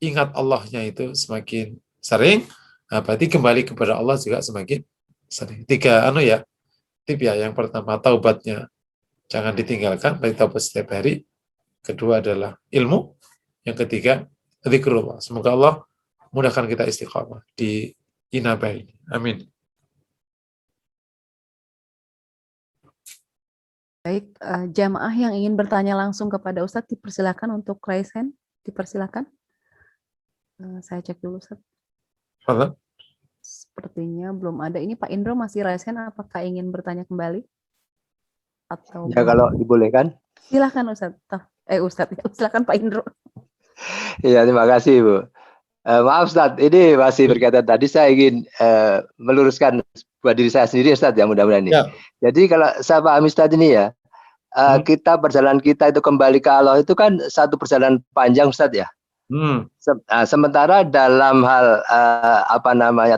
Speaker 1: ingat Allahnya itu semakin sering. Nah, berarti kembali kepada Allah juga semakin sering. 3 tip ya. Yang pertama, taubatnya jangan ditinggalkan, baik taubat setiap hari. Kedua adalah ilmu. Yang ketiga, zikrullah. Semoga Allah mudahkan kita istiqamah di inabah ini. Amin.
Speaker 2: Baik, jamaah yang ingin bertanya langsung kepada Ustadz dipersilakan untuk raise hand. Dipersilakan. Saya cek dulu, Ustadz.
Speaker 1: Fadhal.
Speaker 2: Sepertinya belum ada. Ini Pak Indro masih raise hand. Apakah ingin bertanya kembali? Atau
Speaker 4: Ya kalau dibolehkan.
Speaker 2: silakan Ustadz. Silakan Pak Indro.
Speaker 4: Iya, terima kasih Bu. Maaf Ustadz, ini masih berkaitan tadi saya ingin meluruskan buat diri saya sendiri Ustadz ya, mudah-mudahan ini.
Speaker 1: Ya.
Speaker 4: Jadi kalau saya pahami Ustadz ini ya, kita perjalanan kita itu kembali ke Allah itu kan satu perjalanan panjang Ustadz ya. Sementara dalam hal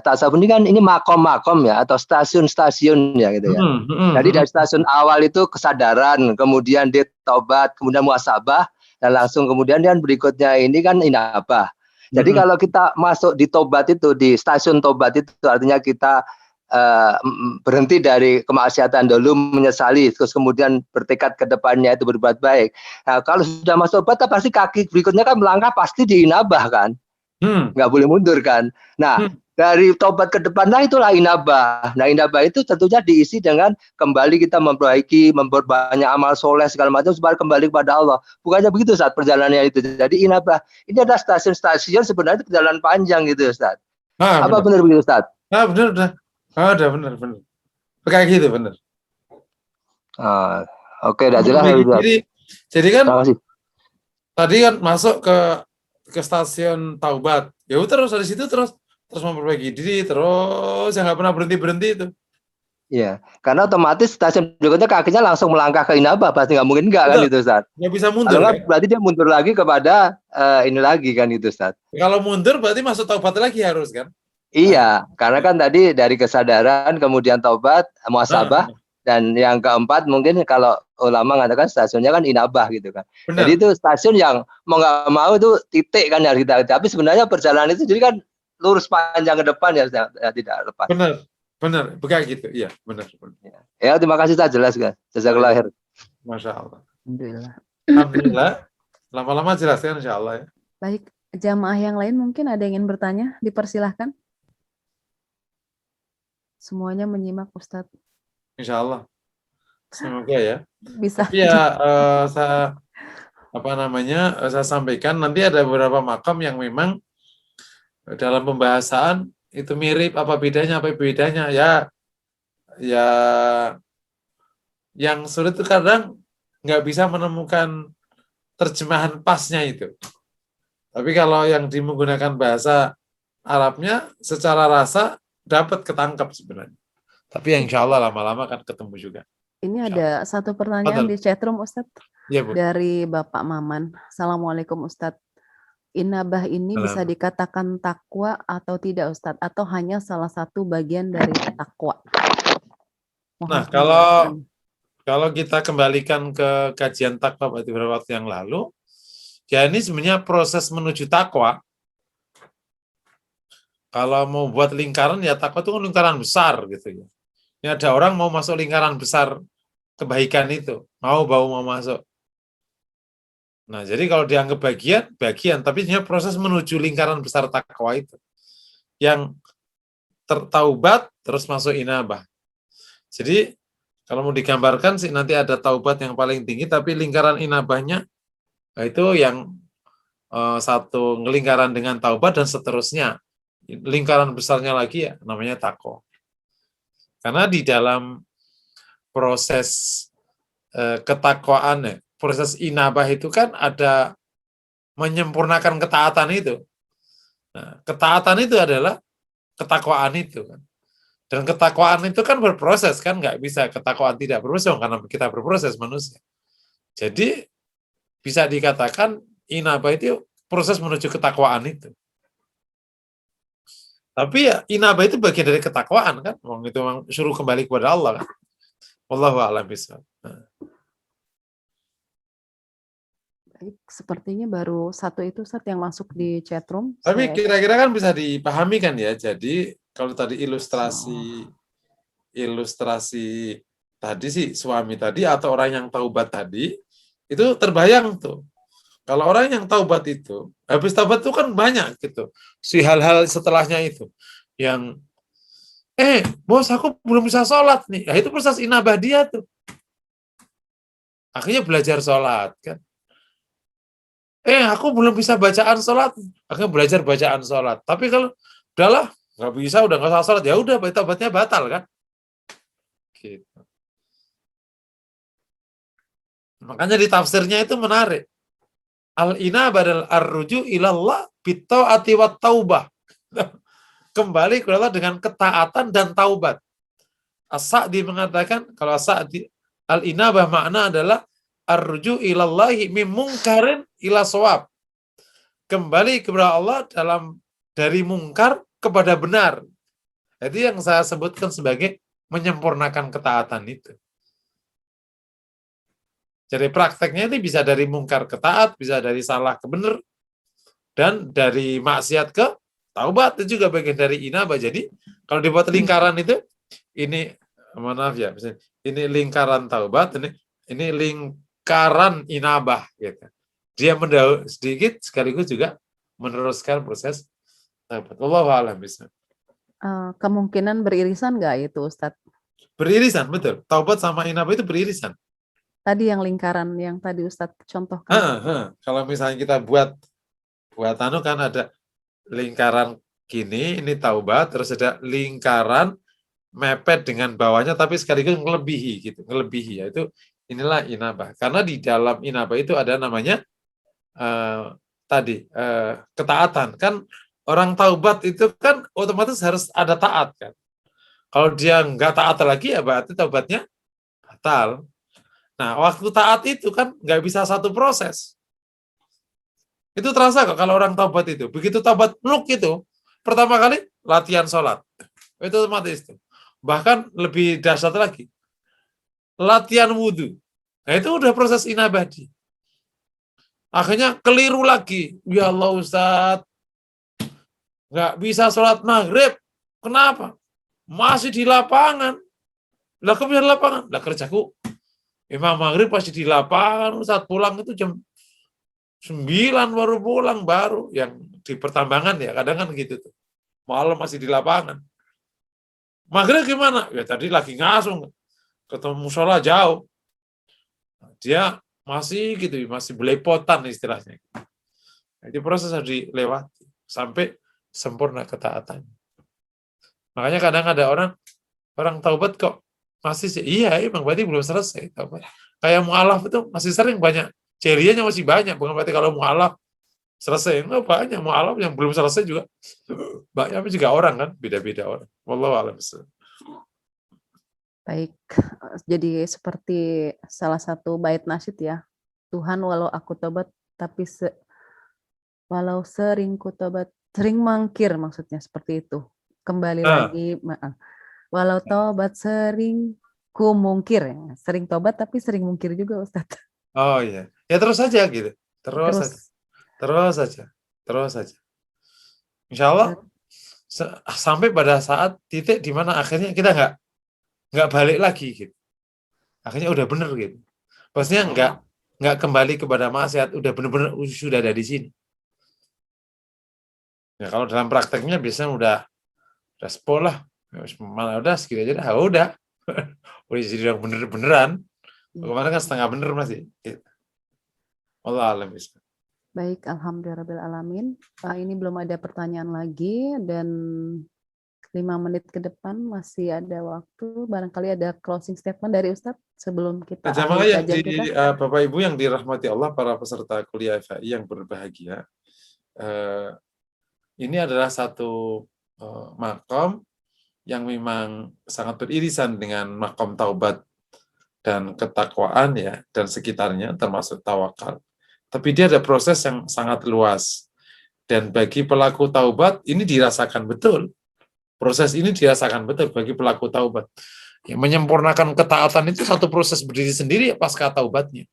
Speaker 4: tasawuf ini kan ini makom-makom ya, atau stasiun-stasiun ya gitu ya. Jadi dari stasiun awal itu kesadaran, kemudian dia taubat, kemudian muhasabah, dan langsung kemudian kan berikutnya ini kan inabah. Jadi kalau kita masuk di tobat itu, di stasiun tobat itu artinya kita berhenti dari kemaksiatan dulu, menyesali, terus kemudian bertekad ke depannya itu berbuat baik. Nah, kalau sudah masuk tobat, pasti kaki berikutnya kan melangkah pasti di inabah kan, nggak boleh mundur kan. Nah, dari tobat ke depannya itulah inabah. Nah, inabah itu tentunya diisi dengan kembali kita memperbaiki, memperbanyak amal soleh segala macam supaya kembali kepada Allah. Bukannya begitu Ustaz perjalanannya itu. Jadi inabah ini ada stasiun-stasiun sebenarnya itu perjalanan panjang gitu Ustaz. Apa benar begitu Ustaz?
Speaker 1: Benar. Udah benar. Kayak gitu benar.
Speaker 4: Oke, udah jelas.
Speaker 1: Jadi kan tadi kan masuk ke stasiun taubat. Ya terus dari situ terus memperbaiki diri, terus yang nggak pernah berhenti itu.
Speaker 4: Iya, karena otomatis stasiun berikutnya kakinya langsung melangkah ke inabah, pasti nggak mungkin kan itu Ustaz.
Speaker 1: Nggak bisa mundur.
Speaker 4: Kan? Berarti dia mundur lagi kepada ini lagi kan itu Ustaz.
Speaker 1: Kalau mundur berarti masuk taubat lagi harus kan?
Speaker 4: Iya, karena kan tadi dari kesadaran kemudian taubat, muhasabah, dan yang keempat mungkin kalau ulama mengatakan stasiunnya kan inabah gitu kan. Benar. Jadi itu stasiun yang mau nggak mau itu titik kan harus kita. Tapi sebenarnya perjalanan itu jadi kan lurus panjang ke depan ya tidak lepas.
Speaker 1: Benar, begitu. Iya, benar.
Speaker 4: Ya, terima kasih Ustaz, jelas kan. Jazakallahu khair.
Speaker 1: Masya Allah. Alhamdulillah. Lama-lama jelaskan insya Allah ya.
Speaker 2: Baik, jamaah yang lain mungkin ada yang ingin bertanya, dipersilahkan. Semuanya menyimak Ustadz.
Speaker 1: Insya Allah. Semoga ya.
Speaker 2: Bisa.
Speaker 1: Ya, saya sampaikan nanti ada beberapa makam yang memang dalam pembahasan itu mirip, apa bedanya ya yang sulit itu kadang nggak bisa menemukan terjemahan pasnya itu. Tapi kalau yang menggunakan bahasa Arabnya secara rasa dapat ketangkap sebenarnya. Tapi yang insya Allah lama-lama kan ketemu juga.
Speaker 2: Ini ada satu pertanyaan di chatroom Ustadz.
Speaker 1: Ya, Bu.
Speaker 2: Dari Bapak Maman. Assalamualaikum Ustadz. Inabah ini bisa dikatakan takwa atau tidak Ustadz? Atau hanya salah satu bagian dari takwa?
Speaker 1: Nah, kalau kita kembalikan ke kajian takwa beberapa waktu yang lalu, ya ini sebenarnya proses menuju takwa. Kalau mau buat lingkaran, ya takwa itu kan lingkaran besar gitu ya. Ini ada orang mau masuk lingkaran besar kebaikan itu, mau masuk. Nah, jadi kalau dianggap bagian, tapi sebenarnya proses menuju lingkaran besar takwa itu. Yang tertaubat, terus masuk inabah. Jadi, kalau mau digambarkan sih nanti ada taubat yang paling tinggi, tapi lingkaran inabahnya, itu yang satu lingkaran dengan taubat dan seterusnya. Lingkaran besarnya lagi ya namanya takwa. Karena di dalam proses ketakwaan, proses inabah itu kan ada menyempurnakan ketaatan itu. Nah, ketaatan itu adalah ketakwaan itu kan. Dan ketakwaan itu kan berproses kan, nggak bisa ketakwaan tidak berproses karena kita berproses manusia. Jadi bisa dikatakan inabah itu proses menuju ketakwaan itu. Tapi ya inabah itu bagian dari ketakwaan kan. Itu memang suruh kembali kepada Allah kan. Wallahu a'lam bishawab.
Speaker 2: Baik, sepertinya baru satu itu Ustaz yang masuk di chatroom.
Speaker 1: Tapi
Speaker 2: Saya
Speaker 1: kira-kira kan bisa dipahami kan ya. Jadi kalau tadi ilustrasi tadi sih suami tadi atau orang yang taubat tadi itu terbayang tuh. Kalau orang yang taubat itu habis taubat itu kan banyak gitu. Si hal-hal setelahnya itu yang bos aku belum bisa sholat nih. Nah, itu proses inabah dia tuh. Akhirnya belajar sholat kan. Aku belum bisa bacaan sholat. Akhirnya belajar bacaan sholat. Tapi kalau udahlah nggak bisa, udah nggak usah sholat, ya udah taubatnya batal kan. Gitu. Makanya di tafsirnya itu menarik. Al-inabah adalah ar-ruju ilallah bitta'ati wat taubah. Kembali kepada Allah dengan ketaatan dan taubat. As-Sa'di mengatakan, kalau As-Sa'di, al-inabah makna adalah ar-ruju ilallahi mim mungkarin ila shawab. Kembali kepada Allah dari mungkar kepada benar. Jadi yang saya sebutkan sebagai menyempurnakan ketaatan itu. Jadi prakteknya ini bisa dari mungkar ke taat, bisa dari salah ke benar, dan dari maksiat ke taubat, itu juga bagian dari inabah. Jadi kalau dibuat lingkaran itu, ini maaf ya, ini lingkaran taubat, ini lingkaran inabah. Gitu. Dia mendahului sedikit, sekaligus juga meneruskan proses taubat. Wallahu a'lam bishawab.
Speaker 2: kemungkinan beririsan nggak itu Ustadz?
Speaker 1: Beririsan, betul. Taubat sama inabah itu beririsan.
Speaker 2: Tadi yang lingkaran yang tadi Ustadz contohkan.
Speaker 1: Kalau misalnya kita buat kan ada lingkaran gini, ini taubat, terus ada lingkaran mepet dengan bawahnya tapi sekaligus ngelebihi gitu, ngelebihi, yaitu inilah inabah. Karena di dalam inabah itu ada namanya ketaatan. Kan orang taubat itu kan otomatis harus ada taat kan. Kalau dia nggak taat lagi ya berarti taubatnya batal. Nah, waktu taat itu kan nggak bisa satu proses. Itu terasa kok kalau orang taubat itu. Begitu taubat meluk itu, pertama kali latihan sholat. Itu otomatis itu. Bahkan lebih dahsyat lagi. Latihan wudhu. Nah, itu udah proses inabadi. Akhirnya keliru lagi. Ya Allah Ustadz, nggak bisa sholat maghrib. Kenapa? Masih di lapangan. Lah kok bisa di lapangan? Lah kerjaku Imam maghrib pasti di lapangan, saat pulang itu jam 9 baru pulang, baru yang di pertambangan ya, kadang kan gitu tuh. Malam masih di lapangan. Maghrib gimana? Ya tadi lagi ngasung, ketemu musola jauh. Dia masih gitu, masih belepotan istilahnya. Jadi proses harus dilewati sampai sempurna ketaatan. Makanya kadang ada orang taubat kok masih sih, iya emang berarti belum selesai. Kayak mu'alaf itu masih sering banyak, cerianya masih banyak, bukan berarti kalau mu'alaf selesai. Enggak, banyak mu'alaf yang belum selesai juga. Banyak juga orang kan, beda-beda orang. Wallahu a'lam.
Speaker 2: Baik, jadi seperti salah satu bait nasyid ya. Tuhan walau aku tobat, tapi walau sering ku tobat, sering mangkir maksudnya seperti itu. Kembali lagi, walau tobat sering ku mungkir ya. Sering tobat tapi sering mungkir juga Ustadz.
Speaker 1: Oh iya. Ya terus saja gitu. Terus saja. Insya Allah sampai pada saat titik di mana akhirnya kita nggak balik lagi gitu. Akhirnya udah bener gitu. Maksudnya nggak kembali kepada maksiat, udah bener-bener sudah ada di sini. Ya kalau dalam prakteknya biasanya udah sepol lah. Malah udah segitu aja dah, udah jadi yang beneran. Kemarin kan setengah bener masih. Allah alam bisa.
Speaker 2: Baik, alhamdulillah alamin. Ini belum ada pertanyaan lagi dan 5 menit ke depan masih ada waktu. Barangkali ada closing statement dari Ustadz sebelum kita akhiri kajian kita.
Speaker 1: Bapak Ibu yang dirahmati Allah, para peserta kuliah FAI yang berbahagia. Ini adalah satu makom yang memang sangat beririsan dengan makom taubat dan ketakwaan ya dan sekitarnya termasuk tawakal. Tapi dia ada proses yang sangat luas. Dan bagi pelaku taubat ini dirasakan betul. Proses ini dirasakan betul bagi pelaku taubat. Ya, menyempurnakan ketaatan itu satu proses berdiri sendiri pasca taubatnya.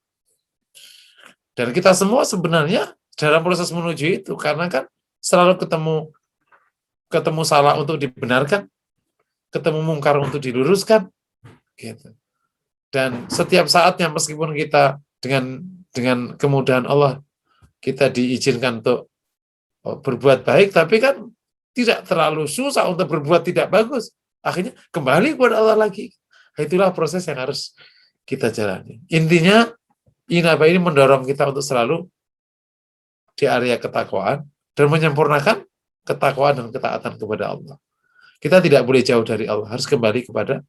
Speaker 1: Dan kita semua sebenarnya dalam proses menuju itu, karena kan selalu ketemu salah untuk dibenarkan, ketemu mungkar untuk diluruskan, gitu. Dan setiap saatnya meskipun kita dengan kemudahan Allah kita diizinkan untuk berbuat baik, tapi kan tidak terlalu susah untuk berbuat tidak bagus. Akhirnya kembali kepada Allah lagi. Itulah proses yang harus kita jalani. Intinya, inabah ini mendorong kita untuk selalu di area ketakwaan dan menyempurnakan ketakwaan dan ketaatan kepada Allah. Kita tidak boleh jauh dari Allah, harus kembali kepada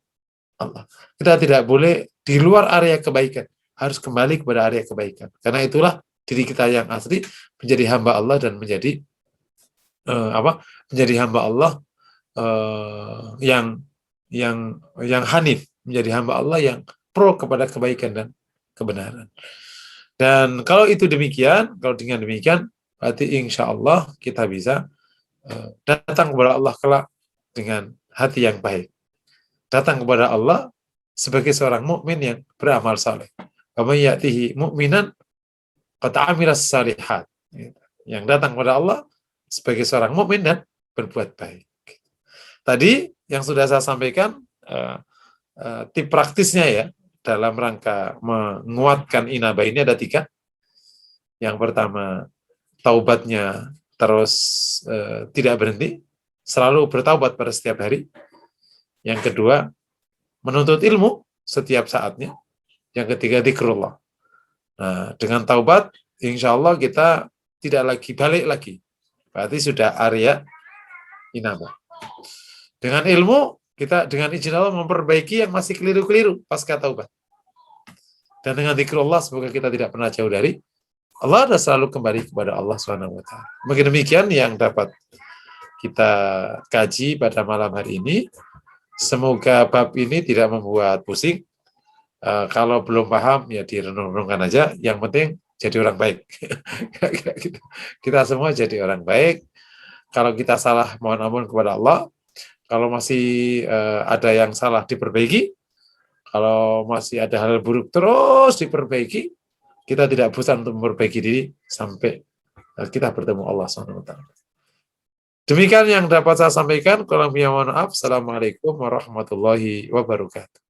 Speaker 1: Allah. Kita tidak boleh di luar area kebaikan, harus kembali kepada area kebaikan. Karena itulah diri kita yang asli menjadi hamba Allah dan menjadi menjadi hamba Allah yang hanif, menjadi hamba Allah yang pro kepada kebaikan dan kebenaran. Dan kalau itu demikian, kalau dengan demikian, berarti insya Allah kita bisa datang kepada Allah kelak dengan hati yang baik. Datang kepada Allah sebagai seorang mukmin yang beramal saleh. Wa may ya'tihi mu'minan qad 'amila shalihat. Yang datang kepada Allah sebagai seorang mukmin dan berbuat baik. Tadi yang sudah saya sampaikan tip praktisnya ya dalam rangka menguatkan inabah ini ada 3. Yang pertama, taubatnya terus tidak berhenti, selalu bertaubat pada setiap hari. Yang kedua, menuntut ilmu setiap saatnya. Yang ketiga, zikrullah. Nah, dengan taubat, insya Allah kita tidak lagi balik lagi. Berarti sudah area inabah. Dengan ilmu, kita dengan izin Allah memperbaiki yang masih keliru-keliru pasca taubat. Dan dengan zikrullah, semoga kita tidak pernah jauh dari Allah dan selalu kembali kepada Allah SWT. Mungkin demikian yang dapat kita kaji pada malam hari ini. Semoga bab ini tidak membuat pusing. Kalau belum paham, ya direnung-renungkan aja. Yang penting jadi orang baik. Kita semua jadi orang baik. Kalau kita salah, mohon ampun kepada Allah. Kalau masih ada yang salah, diperbaiki. Kalau masih ada hal buruk, terus diperbaiki. Kita tidak bosan untuk memperbaiki diri sampai kita bertemu Allah SWT. Demikian yang dapat saya sampaikan. Kurang lebihnya mohon maaf. Assalamualaikum warahmatullahi wabarakatuh.